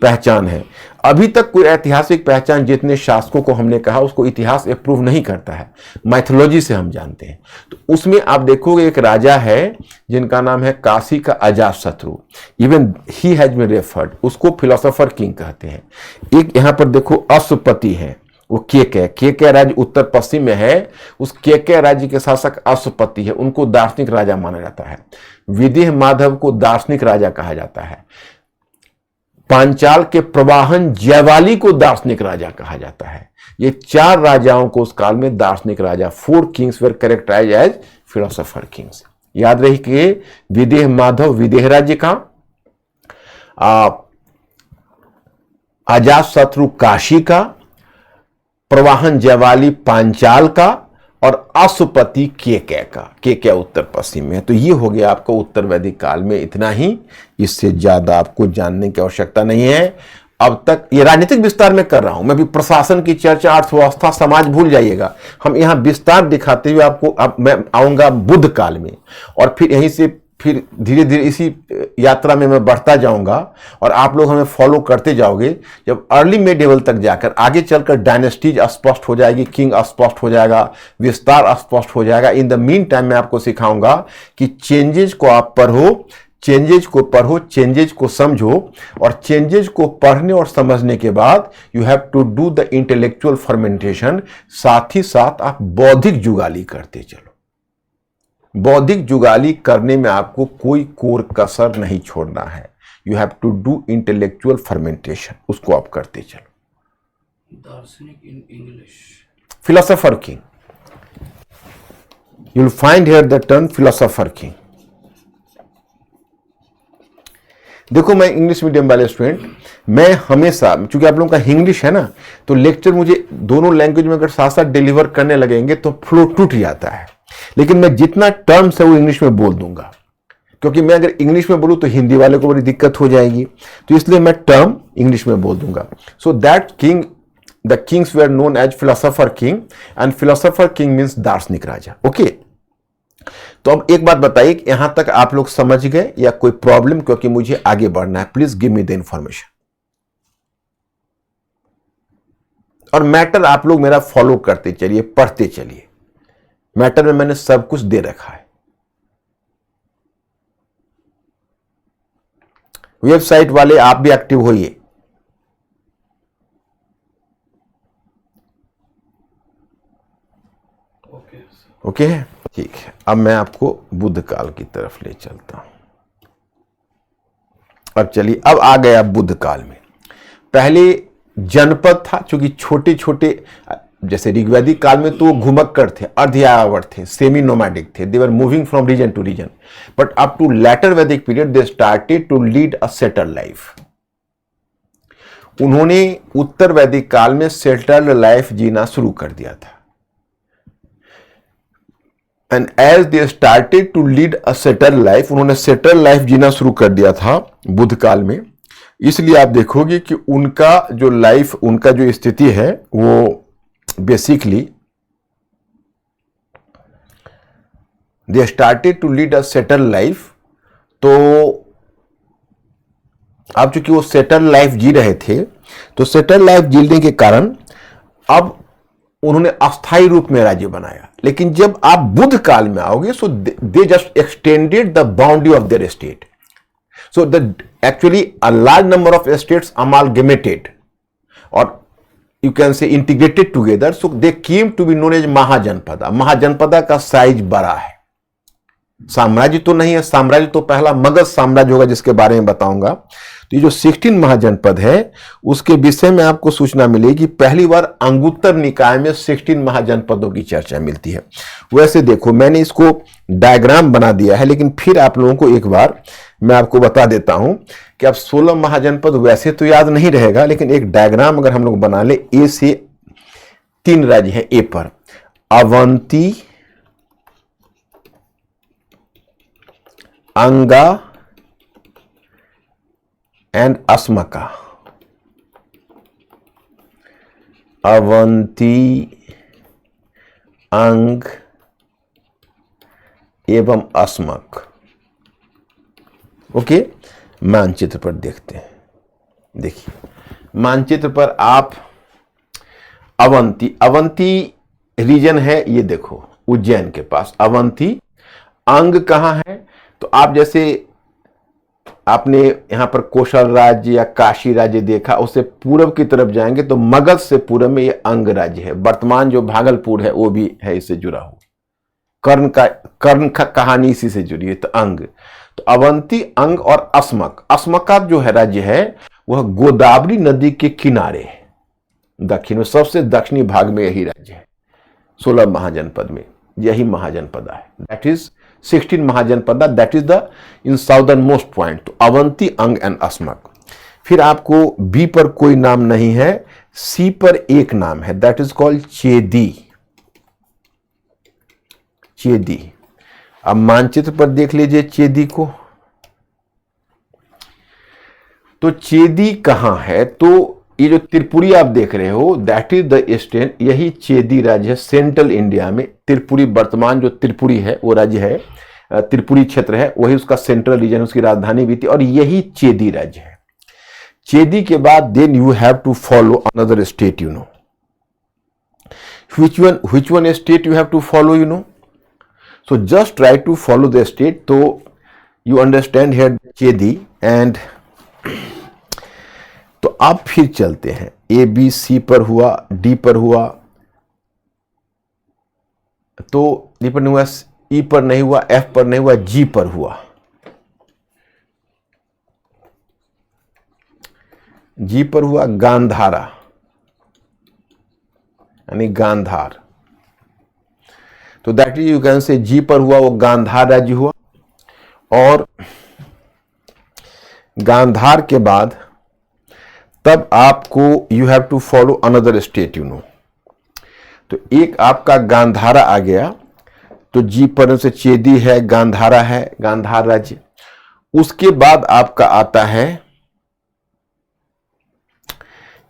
S1: पहचान है। अभी तक कोई ऐतिहासिक पहचान जितने शासकों को हमने कहा उसको इतिहास अप्रूव नहीं करता है, माइथोलॉजी से हम जानते हैं। तो उसमें आप देखोगे एक राजा है जिनका नाम है काशी का Ajatashatru, even he has been referred, उसको फिलोसोफर किंग कहते हैं। एक यहां पर देखो अश्वपति है, वो केकय राज्य उत्तर पश्चिम में है, उस केकय राज्य के शासक अश्वपति है, उनको दार्शनिक राजा माना जाता है। विदेह माधव को दार्शनिक राजा कहा जाता है। पांचाल के प्रवाहन जयवाली को दार्शनिक राजा कहा जाता है। ये चार राजाओं को उस काल में दार्शनिक राजा, 4 kings were characterised as philosopher kings. याद रखिए, विदेह माधव विदेह राज्य का, अजातशत्रु काशी का, प्रवाहन जयवाली पांचाल का और अश्वपति केकय का। केकय उत्तर पश्चिम में है। तो ये हो गया आपको उत्तर वैदिक काल में इतना ही, इससे ज्यादा आपको जानने की आवश्यकता नहीं है। अब तक ये राजनीतिक विस्तार में कर रहा हूं, मैं भी प्रशासन की चर्चा, अर्थव्यवस्था, समाज भूल जाइएगा। हम यहां विस्तार दिखाते हुए आपको, अब मैं आऊंगा बुद्ध काल में, और फिर यहीं से फिर धीरे धीरे इसी यात्रा में मैं बढ़ता जाऊंगा और आप लोग हमें फॉलो करते जाओगे। जब अर्ली मेडिवल तक जाकर आगे चलकर डायनेस्टीज स्पष्ट हो जाएगी, किंग स्पष्ट हो जाएगा, विस्तार स्पष्ट हो जाएगा। इन द मीन टाइम मैं आपको सिखाऊंगा कि चेंजेज को आप पढ़ो, चेंजेज को पढ़ो, चेंजेज को समझो, और चेंजेज को पढ़ने और समझने के बाद you have to do the intellectual fermentation. साथ ही साथ आप बौद्धिक जुगाली करते चलो। बौद्धिक जुगाली करने में आपको कोई कोर कसर नहीं छोड़ना है। You have to do intellectual fermentation, उसको आप करते चलो।
S2: दार्शनिक in English,
S1: philosopher king, you will find here the term philosopher king. देखो मैं इंग्लिश मीडियम वाले स्टूडेंट, मैं हमेशा, चूंकि आप लोगों का इंग्लिश है ना, तो लेक्चर मुझे दोनों लैंग्वेज में अगर साथ साथ डिलीवर करने लगेंगे तो फ्लो टूट जाता है। लेकिन मैं जितना टर्म्स है वो इंग्लिश में बोल दूंगा, क्योंकि मैं अगर इंग्लिश में बोलूं तो हिंदी वाले को बड़ी दिक्कत हो जाएगी, तो इसलिए मैं टर्म इंग्लिश में बोल दूंगा। So that king, the kings were known as philosopher king, and philosopher king means दार्शनिक राजा। ओके, तो अब एक बात बताइए कि यहां तक आप लोग समझ गए या कोई प्रॉब्लम? क्योंकि मुझे आगे बढ़ना है, please give me the information. और मैटर आप लोग मेरा फॉलो करते चलिए, पढ़ते चलिए। मैटर में मैंने सब कुछ दे रखा है। वेबसाइट वाले आप भी एक्टिव होइए। ओके है, ठीक है। अब मैं आपको बुद्ध काल की तरफ ले चलता हूं। अब चलिए, अब आ गया बुद्ध काल में। पहले जनपद था, क्योंकि छोटे छोटे, जैसे ऋग्वैदिक काल में तो वो घुमक्कड़ थे, अर्धयावत थे, सेमी नोमैडिक थे, they were moving from region to region. But up to later Vedic period they started to lead a settled life. उन्होंने उत्तर वैदिक काल में सेटल्ड लाइफ जीना शुरू कर दिया था। And as they started to lead a settled life, उन्होंने सेटल्ड लाइफ जीना शुरू कर दिया था बुद्ध काल में। इसलिए आप देखोगे कि उनका जो लाइफ, उनका जो स्थिति है वो basically they started to lead a settled life. तो अब चूंकि वो सेटल्ड लाइफ जी रहे थे, तो सेटल्ड लाइफ जीने के कारण अब उन्होंने अस्थायी रूप में राज्य बनाया। लेकिन जब आप बुद्ध काल में आओगे, so they just extended the boundary of their state. So the actually a large number of states amalgamated और you can say integrated together, so they came to be known as Mahajanapada. Mahajanapada का साइज बड़ा है, साम्राज्य तो नहीं है, साम्राज्य तो पहला मगध साम्राज्य होगा जिसके बारे में बताऊंगा। तो ये जो 16 महाजनपद है उसके विषय में आपको सूचना मिलेगी। पहली बार अंगुत्तर निकाय में 16 महाजनपदों की चर्चा मिलती है। वैसे देखो, मैंने इसको डायग्राम बना दिया है, लेकिन फिर आप लोगों को एक बार मैं आपको बता देता हूं कि अब 16 महाजनपद वैसे तो याद नहीं रहेगा, लेकिन एक डायग्राम अगर हम लोग बना ले। ए से 3 राज्य हैं ए पर, अवंती, अंगा एंड अस्मका। अवंती, अंग एवं अस्मक। ओके, मानचित्र पर देखते हैं। देखिए मानचित्र पर आप अवंती रीजन है, ये देखो उज्जैन के पास अवंती। अंग कहां है? तो आप जैसे आपने यहां पर कोशल राज्य या काशी राज्य देखा, उससे पूर्व की तरफ जाएंगे तो मगध से पूर्व में ये अंग राज्य है। वर्तमान जो भागलपुर है वो भी है इससे जुड़ा हुआ। कर्ण का कहानी इसी से जुड़ी है। तो अंग, तो अवंती, अंग और अस्मक। अस्मका जो है राज्य है वह गोदावरी नदी के किनारे है, दक्षिण में, सबसे दक्षिणी भाग में यही राज्य है। 16 महाजनपद में यही महाजनपदा है। That is 16 Mahajanapada, that is the in southern most point. तो अवंती, अंग एंड अस्मक। फिर आपको बी पर कोई नाम नहीं है, सी पर एक नाम है, दैट इज कॉल्ड चेदी। चेदी। अब मानचित्र पर देख लीजिए चेदी को। तो चेदी कहां है? तो ये जो त्रिपुरी आप देख रहे हो, दैट इज द स्टेट, यही चेदी राज्य है सेंट्रल इंडिया में। त्रिपुरी, वर्तमान जो त्रिपुरी है वो राज्य है, त्रिपुरी क्षेत्र है, वही उसका सेंट्रल रीजन, उसकी राजधानी भी थी, और यही चेदी राज्य है। चेदी के बाद then you have to follow another state, you know which one state you have to follow, you know, so just try to follow the state. तो you understand here Chedi and तो आप फिर चलते हैं। ए बी सी पर हुआ, डी पर हुआ, तो डी पर नहीं हुआ, ई पर नहीं हुआ, एफ पर नहीं हुआ, जी पर हुआ। जी पर हुआ गांधारा, यानी गांधार। तो दैट इज यू कैन से जी पर हुआ वो गांधार राज्य हुआ। और गांधार के बाद तब आपको you have to follow another state, you know. तो एक आपका गांधारा आ गया, तो जी पर से चेदी है, गांधारा है, गांधार राज्य। उसके बाद आपका आता है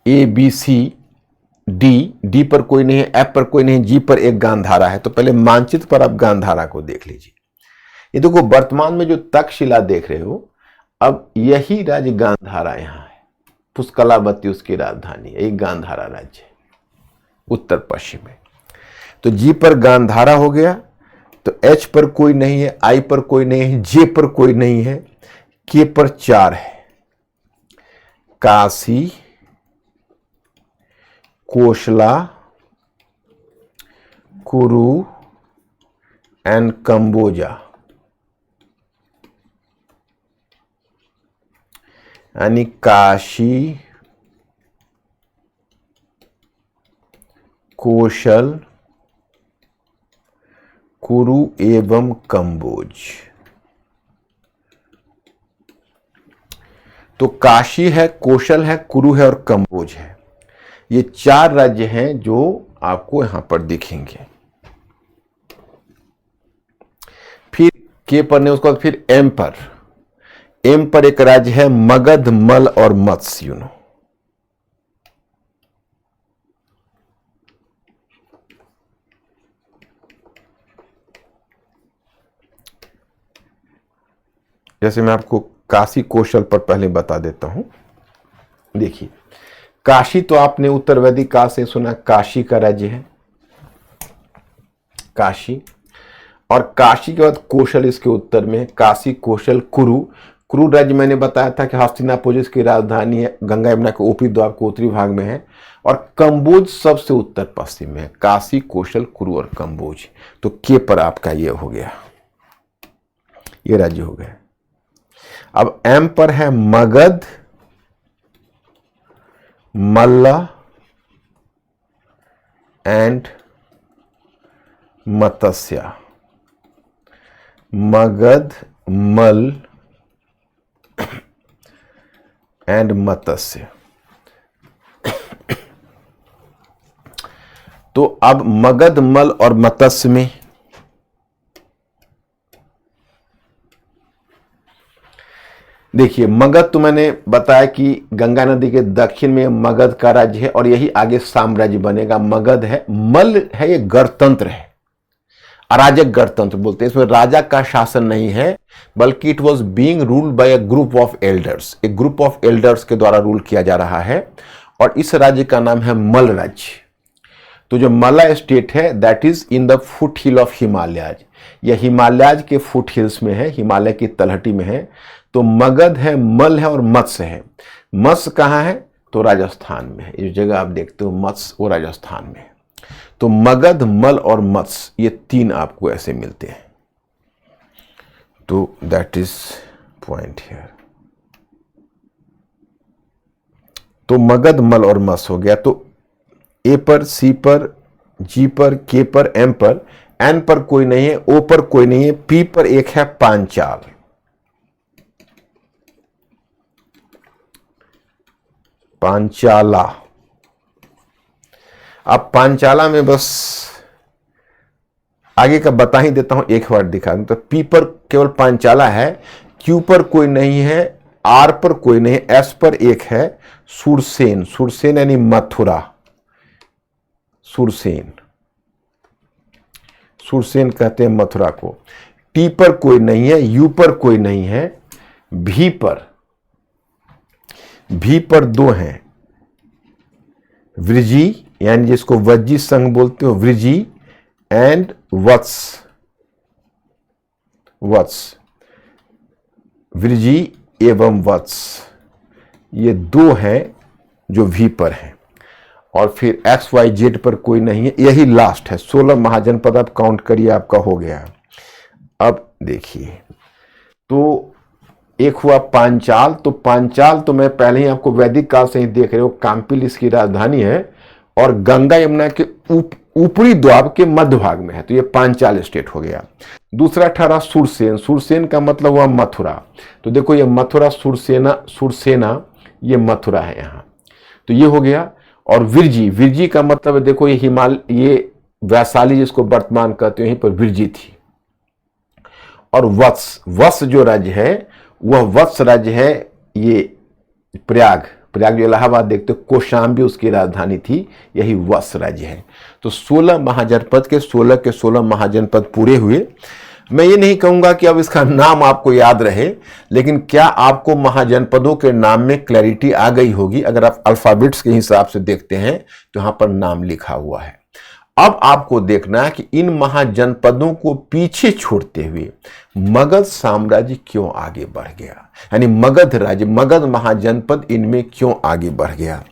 S1: A B C D. D पर कोई नहीं है, एफ पर कोई नहीं, जी पर एक गांधारा है। तो पहले मानचित्र पर आप गांधारा को देख लीजिए। ये देखो वर्तमान में जो तक्षशिला देख रहे हो, अब यही राज्य गांधारा यहां है। पुष्कलावती उसकी राजधानी है, एक गांधारा राज्य है उत्तर पश्चिम में। तो जी पर गांधारा हो गया। तो एच पर कोई नहीं है, आई पर कोई नहीं है, जे पर कोई नहीं है, के पर 4 है, काशी, कोशला, कुरु एंड कंबोजा। यानी काशी, कोशल, कुरु एवं कंबोज। तो काशी है, कोशल है, कुरु है और कंबोज है। ये 4 राज्य हैं जो आपको यहां पर दिखेंगे। फिर के पर ने, उसके बाद फिर एम पर। एम पर एक राज्य है मगध, मल और मत्स्य। जैसे मैं आपको काशी कौशल पर पहले बता देता हूं। देखिए, काशी तो आपने उत्तर वैदिक काल से सुना, काशी का राज्य है, काशी। और काशी के बाद कौशल इसके उत्तर में है, काशी, कौशल, कुरु। कुरु राज्य मैंने बताया था कि हस्तिनापुर जिसकी राजधानी है, गंगा यमुना के ऊपरी द्वार के उत्तरी भाग में है। और कंबोज सबसे उत्तर पश्चिम में है। काशी, कौशल, कुरु और कंबोज। तो के पर आपका ये हो गया, ये राज्य हो गया। अब एम पर है मगध, मल्ला एंड मत्स्य। मगध, मल एंड मत्स्य। तो अब मगध, मल और मत्स्य में देखिए, मगध तो मैंने बताया कि गंगा नदी के दक्षिण में मगध का राज्य है और यही आगे साम्राज्य बनेगा। मगध है। मल है, ये गणतंत्र है, अराजक गणतंत्र बोलते हैं। इसमें राजा का शासन नहीं है, बल्कि it was being ruled by a group of elders. एक ग्रुप ऑफ एल्डर्स के द्वारा रूल किया जा रहा है और इस राज्य का नाम है मल राज्य। तो जो मला स्टेट है that is in the foot hill of Himalayas. यह हिमालयाज के फुट हिल्स में है, हिमालय की तलहटी में है। तो मगध है, मल है और मत्स्य है। मत्स्य कहाँ है? तो राजस्थान में है। इस जगह आप देखते हो मत्स्य, वो राजस्थान में है। तो मगध, मल और मत्स्य, ये 3 आपको ऐसे मिलते हैं। तो दैट इज पॉइंट हियर। तो मगध, मल और मत्स्य हो गया। तो ए पर, सी पर, जी पर, के पर, एम पर, एन पर कोई नहीं है, ओ पर कोई नहीं है, पी पर एक है पांचाल। पांचाला। अब पांचाला में बस आगे का बता ही देता हूं, एक वर्ड दिखा दूं। तो पी पर केवल पांचाला है, क्यू पर कोई नहीं है, आर पर कोई नहीं है, एस पर एक है सुरसेन। सुरसेन यानी मथुरा, सुरसेन। सुरसेन कहते हैं मथुरा को। टी पर कोई नहीं है, यू पर कोई नहीं है, भी पर 2 हैं, वृजी यानी जिसको वज्जी संघ बोलते हो, वृजी एंड वत्स। वृजी एवं वत्स, ये 2 हैं जो भी पर हैं। और फिर एक्स वाई जेड पर कोई नहीं है, यही लास्ट है। 16 महाजनपद आप काउंट करिए, आपका हो गया। अब देखिए, तो एक हुआ पांचाल। तो पांचाल तो मैं पहले ही आपको वैदिक काल से ही देख रहे हो, काम्पिल इसकी राजधानी है और गंगा यमुना के ऊपरी द्वार के मध्य भाग में है। तो ये पांचाल स्टेट हो गया। दूसरा ठहरा सुरसेन। सुरसेन का मतलब हुआ मथुरा। तो देखो ये मथुरा, सुरसेना ये मथुरा है यहाँ। तो ये हो गया। और विरजी का मतलब है, देखो ये वैशाली जिसको वर्तमान कहते हैं, यहीं पर विरजी थी। और वत्स जो राज्य है वह वत्स राज्य है, ये प्रयाग जो इलाहाबाद देखते हो, कौशाम्बी उसकी राजधानी थी, यही वत्स राज्य है। तो 16 महाजनपद के 16 महाजनपद पूरे हुए। मैं ये नहीं कहूंगा कि अब इसका नाम आपको याद रहे, लेकिन क्या आपको महाजनपदों के नाम में क्लैरिटी आ गई होगी? अगर आप अल्फाबेट्स के हिसाब से देखते हैं तो यहां पर नाम लिखा हुआ है। अब आपको देखना है कि इन महाजनपदों को पीछे छोड़ते हुए मगध साम्राज्य क्यों आगे बढ़ गया। यानी मगध राज्य, मगध महाजनपद इनमें क्यों आगे बढ़ गया?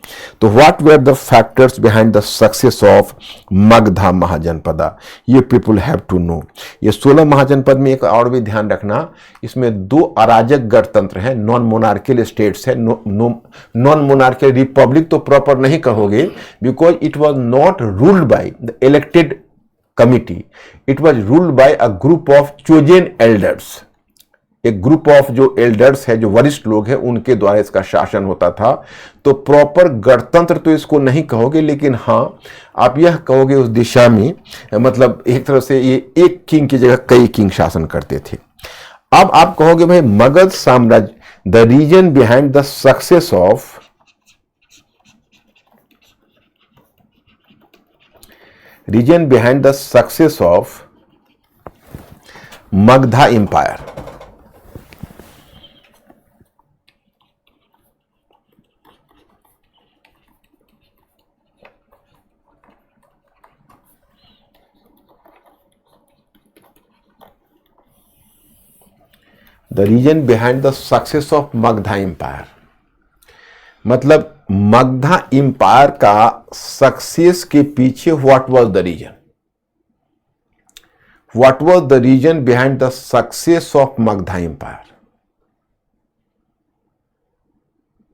S1: तो what were the factors behind the success of Magadha Mahajanapada, ये पीपुल हैव टू नो। ये 16 महाजनपद में एक और भी ध्यान रखना, इसमें 2 अराजक गणतंत्र हैं, नॉन मोनार्कियल स्टेट्स है। नॉन मोनार्कियल रिपब्लिक तो प्रॉपर नहीं कहोगे, because it was not ruled by the elected committee, it was ruled by a group of chosen elders. एक ग्रुप ऑफ जो एल्डर्स है, जो वरिष्ठ लोग हैं, उनके द्वारा इसका शासन होता था। तो प्रॉपर गणतंत्र तो इसको नहीं कहोगे, लेकिन हाँ आप यह कहोगे उस दिशा में, मतलब एक तरह से ये एक किंग की जगह कई किंग शासन करते थे। अब आप कहोगे भाई मगध साम्राज्य, the reason behind the success of Magadha empire. The reason behind the success of Magadha empire, मतलब मगधा एम्पायर का सक्सेस के पीछे what was the reason, what was the reason behind the success of Magadha empire.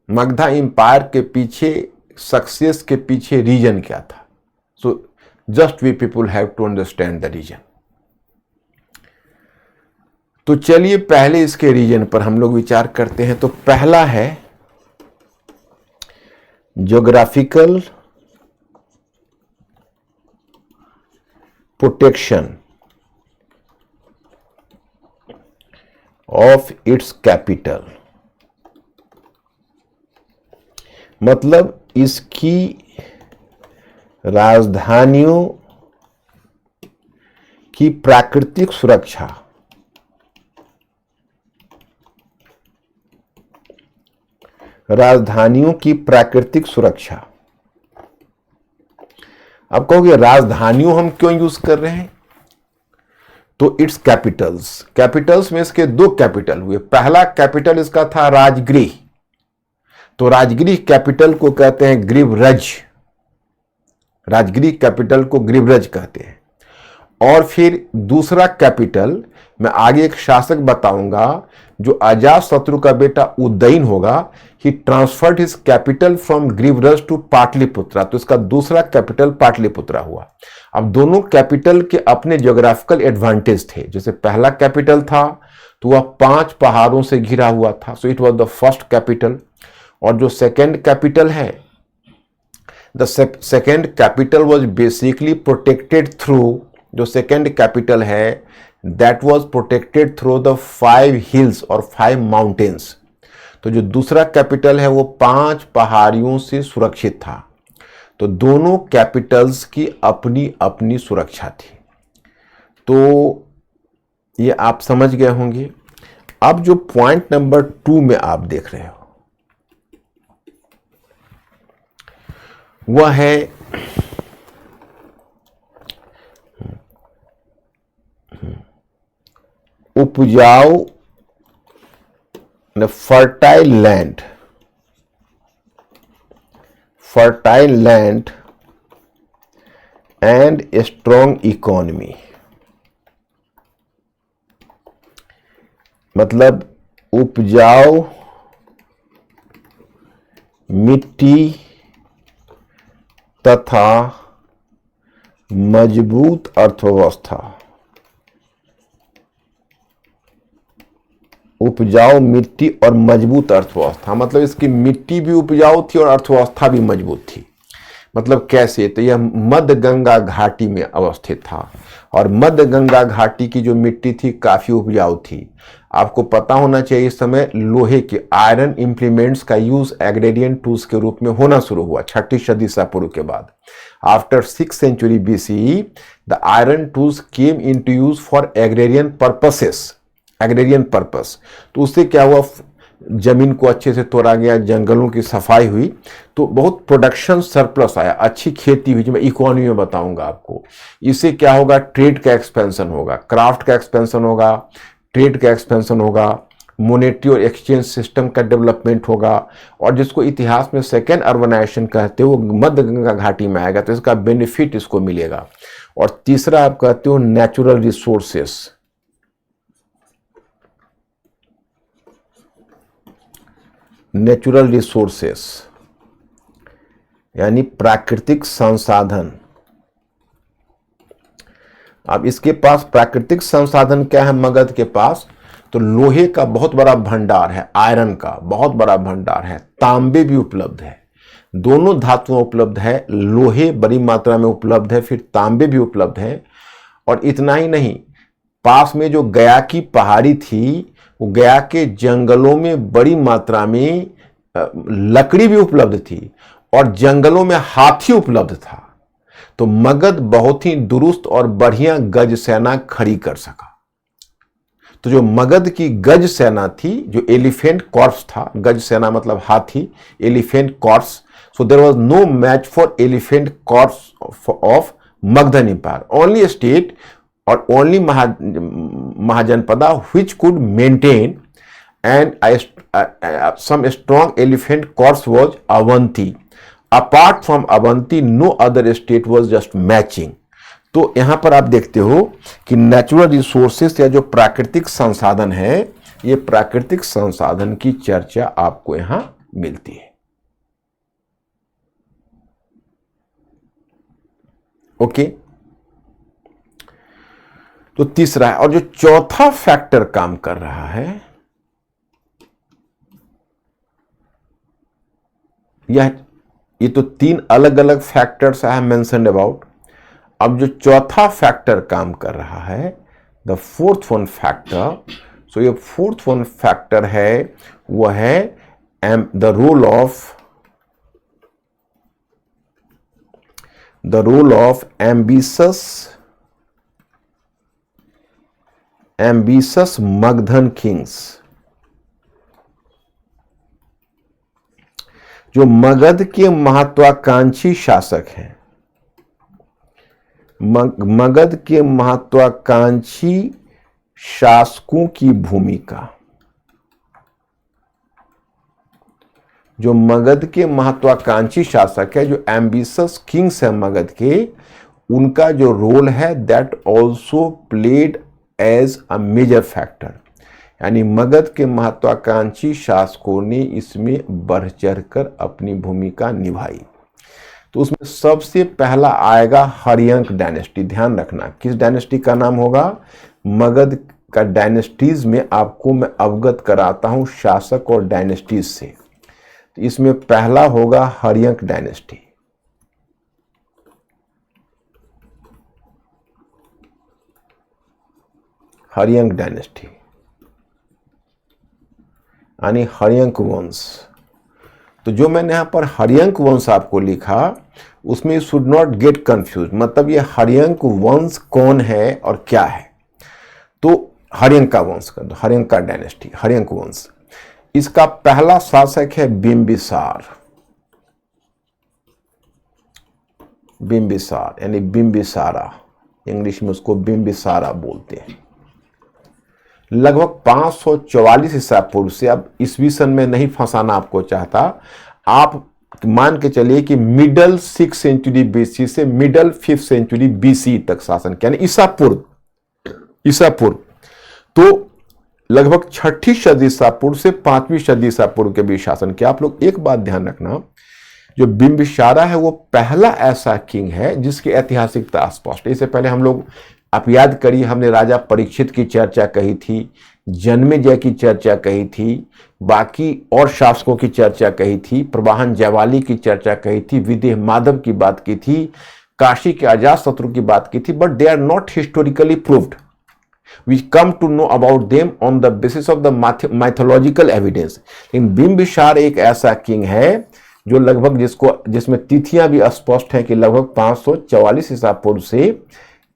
S1: Magadha empire के पीछे, सक्सेस के पीछे रीजन क्या था? So just we people have to understand the reason. तो चलिए पहले इसके रीजन पर हम लोग विचार करते हैं। तो पहला है geographical protection of its capital, मतलब इसकी राजधानियों की प्राकृतिक सुरक्षा, राजधानियों की प्राकृतिक सुरक्षा। अब कहोगे राजधानियों हम क्यों यूज कर रहे हैं? तो इट्स कैपिटल्स, कैपिटल्स में इसके 2 कैपिटल हुए। पहला कैपिटल इसका था राजगृह, तो राजगृह कैपिटल को कहते हैं ग्रीवरज, राजगृह कैपिटल को ग्रीवरज कहते हैं। और फिर दूसरा कैपिटल मैं आगे एक शासक बताऊंगा, जो अजातशत्रु का बेटा उदयन होगा, he transferred his capital from Girivraj to Pataliputra, तो इसका दूसरा कैपिटल पाटलिपुत्रा हुआ। अब दोनों कैपिटल के अपने ज्योग्राफिकल एडवांटेज थे। जैसे पहला कैपिटल था तो वह 5 पहाड़ों से घिरा हुआ था, so it was the first capital. और जो सेकेंड कैपिटल है, the second capital was basically protected through, जो सेकेंड कैपिटल है that was protected through the 5 hills और 5 माउंटेन्स। तो जो दूसरा कैपिटल है वो 5 पहाड़ियों से सुरक्षित था। तो दोनों कैपिटल्स की अपनी अपनी सुरक्षा थी। तो ये आप समझ गए होंगे। अब जो पॉइंट नंबर 2 में आप देख रहे हो वह है उपजाऊ fertile land and strong economy, मतलब उपजाऊ मिट्टी तथा मजबूत अर्थव्यवस्था, उपजाऊ मिट्टी और मजबूत अर्थव्यवस्था, मतलब इसकी मिट्टी भी उपजाऊ थी और अर्थव्यवस्था भी मजबूत थी। मतलब कैसे? तो यह मध्य गंगा घाटी में अवस्थित था और मध्य गंगा घाटी की जो मिट्टी थी काफी उपजाऊ थी। आपको पता होना चाहिए इस समय लोहे के आयरन इंप्लीमेंट्स का यूज एग्रेरियन टूल्स के रूप में होना शुरू हुआ 6ठी सदी ईसा पूर्व के बाद। After 6th century BCE the iron tools came into use for agrarian purposes, agrarian purpose. तो उससे क्या हुआ, जमीन को अच्छे से तोड़ा गया, जंगलों की सफाई हुई, तो बहुत प्रोडक्शन सरप्लस आया, अच्छी खेती हुई, जो मैं इकोनॉमी में बताऊंगा आपको। इससे क्या होगा, ट्रेड का एक्सपेंशन होगा, क्राफ्ट का एक्सपेंशन होगा, ट्रेड का एक्सपेंशन होगा, मॉनेटरी और एक्सचेंज सिस्टम का डेवलपमेंट होगा, और जिसको इतिहास में सेकेंड अर्बनाइजेशन कहते हो वो मध्य गंगा घाटी में आएगा, तो इसका बेनिफिट इसको मिलेगा। और तीसरा आप कहते हो नेचुरल रिसोर्सेस, नेचुरल रिसोर्सेस यानी प्राकृतिक संसाधन। अब इसके पास प्राकृतिक संसाधन क्या है मगध के पास, तो लोहे का बहुत बड़ा भंडार है, आयरन का बहुत बड़ा भंडार है, तांबे भी उपलब्ध है, दोनों धातुएं उपलब्ध है, लोहे बड़ी मात्रा में उपलब्ध है, फिर तांबे भी उपलब्ध है। और इतना ही नहीं, पास में जो गया की पहाड़ी थी, वो गया के जंगलों में बड़ी मात्रा में लकड़ी भी उपलब्ध थी, और जंगलों में हाथी उपलब्ध था। तो मगध बहुत ही दुरुस्त और बढ़िया गज सेना खड़ी कर सका। तो जो मगध की गज सेना थी, जो एलिफेंट कॉर्प्स था, गज सेना मतलब हाथी, elephant corps, so there was no match for elephant corps of Magadhan empire. Only state और only Mahajanapada which could maintain and some strong elephant corps was Avanti. Apart from Avanti, no other state was just matching. तो यहां पर आप देखते हो कि नेचुरल रिसोर्सेस या जो प्राकृतिक संसाधन है, ये प्राकृतिक संसाधन की चर्चा आपको यहां मिलती है। ओके, तो तीसरा है। और जो चौथा फैक्टर काम कर रहा है, ये तो तीन अलग अलग factors I have mentioned about. अब जो चौथा फैक्टर काम कर रहा है, the fourth one factor, so ये फोर्थ वन फैक्टर है, वो है the role of ambitious Magadhan kings. जो मगध के महत्वाकांक्षी शासक हैं, मगध के महत्वाकांक्षी शासकों की भूमिका, जो मगध के महत्वाकांक्षी शासक है, जो एम्बिशस किंग्स है मगध के, उनका जो रोल है that also played as a major factor. यानी मगध के महत्वाकांक्षी शासकों ने इसमें बढ़ चढ़कर अपनी भूमिका निभाई। तो उसमें सबसे पहला आएगा हर्यंक डायनेस्टी। ध्यान रखना किस डायनेस्टी का नाम होगा, मगध का डायनेस्टीज में आपको मैं अवगत कराता हूं शासक और डायनेस्टीज से। तो इसमें पहला होगा हर्यंक डायनेस्टी। हर्यंक डायनेस्टी यानी हर्यंक वंश। तो जो मैंने यहां पर हर्यंक वंश आपको लिखा, उसमें शुड नॉट गेट कंफ्यूज, मतलब ये हर्यंक वंश कौन है और क्या है। तो हर्यंक का वंश कर दो, हर्यंक का डायनेस्टी, हर्यंक वंश। इसका पहला शासक है बिंबिसार। बिंबिसार यानी बिंबिसारा, इंग्लिश में उसको बिंबिसारा बोलते हैं। लगभग 544 ईसा पूर्व से, अब ईस्वी सन में नहीं फंसाना आपको चाहता, आप मान के चलिए कि मिडल 6th सेंचुरी बीसी से मिडल 5th सेंचुरी बीसी तक शासन किया, यानी ईसा पूर्व। तो लगभग 6ठी सदी ईसा पूर्व से 5वीं सदी ईसा पूर्व के बीच शासन किया। आप लोग एक बात ध्यान रखना, जो बिंबिसारा है वो पहला ऐसा किंग है जिसकी ऐतिहासिकता स्पष्ट है। इससे पहले हम लोग, आप याद करिए, हमने राजा परीक्षित की चर्चा कही थी, जन्मेजय की चर्चा कही थी, बाकी और शासकों की चर्चा कही थी, प्रवाहन जयवाली की चर्चा कही थी, विदेह माधव की बात की थी, काशी के अजातशत्रु की बात की थी, but they are not historically proved. We come to know about them on the basis of the mythological evidence. लेकिन बिंबिसार एक ऐसा किंग है जो लगभग जिसमें तिथियां भी स्पष्ट हैं कि लगभग 544 ईसा पूर्व से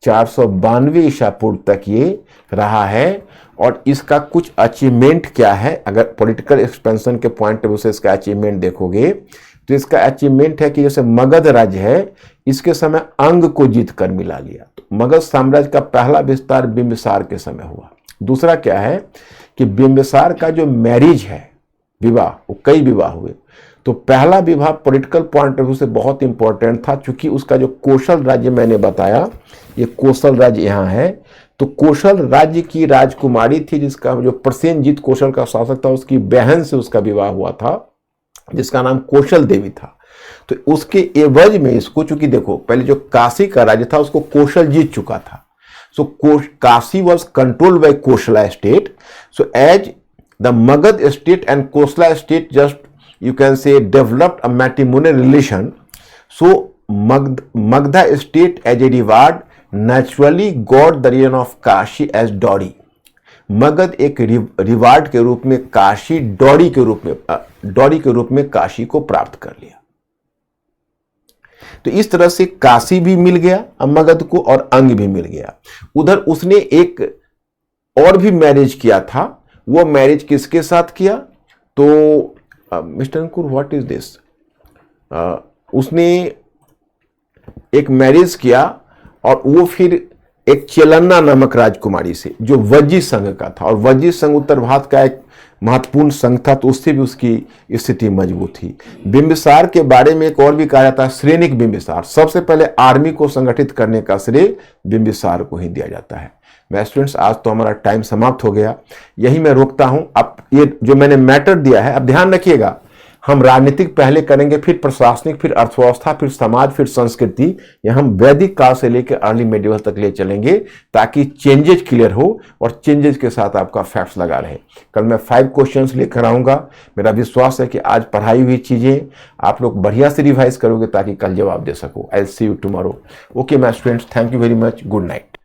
S1: 492 ईसा पूर्व तक ये रहा है। और इसका कुछ अचीवमेंट क्या है, अगर पॉलिटिकल एक्सपेंशन के पॉइंट ऑफ व्यू से इसका अचीवमेंट देखोगे तो इसका अचीवमेंट है कि जैसे मगध राज्य है, इसके समय अंग को जीत कर मिला लिया। तो मगध साम्राज्य का पहला विस्तार बिंबिसार के समय हुआ। दूसरा क्या है कि बिंबिसार का जो मैरिज है, विवाह, वो कई विवाह हुए, तो पहला विवाह पॉलिटिकल पॉइंट ऑफ व्यू से बहुत इंपॉर्टेंट था, क्योंकि उसका जो कोशल राज्य मैंने बताया, ये कोशल राज्य यहाँ है, तो कोशल राज्य की राजकुमारी थी जिसका जो प्रसेनजीत कौशल का शासक था, उसकी बहन से उसका विवाह हुआ था जिसका नाम कौशल देवी था। तो उसके एवज में इसको, चूंकि देखो पहले जो काशी का राज्य था उसको कौशल जीत चुका था, सो Kashi was controlled by Koshala state, so as the Magadh state and Kosala state just you can say developed a matrimonial relation, so Magdha state as a reward naturally got the region of Kashi as dowry. Magadh एक रिवार्ड के रूप में काशी डॉरी के रूप में काशी को प्राप्त कर लिया। तो इस तरह से काशी भी मिल गया मगध को और अंग भी मिल गया। उधर उसने एक और भी मैरिज किया था, वो मैरिज किसके साथ किया, तो mister Ankur what is this, उसने एक मैरिज किया और वो फिर एक चेलन्ना नामक राजकुमारी से जो वज्जी संघ का था, और वज्जी संघ उत्तर भारत का एक महत्वपूर्ण संघ था, तो उससे भी उसकी स्थिति मजबूत थी। बिंबिसार के बारे में एक और भी कहा जाता है श्रेणिक बिंबिसार, सबसे पहले आर्मी को संगठित करने का श्रेय बिंबिसार को ही दिया जाता है। मैं स्टूडेंट्स आज तो हमारा टाइम समाप्त हो गया, यही मैं रोकता हूं। अब ये जो मैंने मैटर दिया है, अब ध्यान रखिएगा, हम राजनीतिक पहले करेंगे, फिर प्रशासनिक, फिर अर्थव्यवस्था, फिर समाज, फिर संस्कृति, या हम वैदिक काल से लेकर अर्ली मेडिवल तक ले चलेंगे ताकि चेंजेज क्लियर हो और चेंजेज के साथ आपका फैक्ट्स लगा रहे। कल मैं 5 क्वेश्चंस लेकर आऊंगा। मेरा विश्वास है कि आज पढ़ाई हुई चीजें आप लोग बढ़िया से रिवाइज करोगे ताकि कल जवाब दे सको। I will see you tomorrow. Okay my students, thank you very much, good night.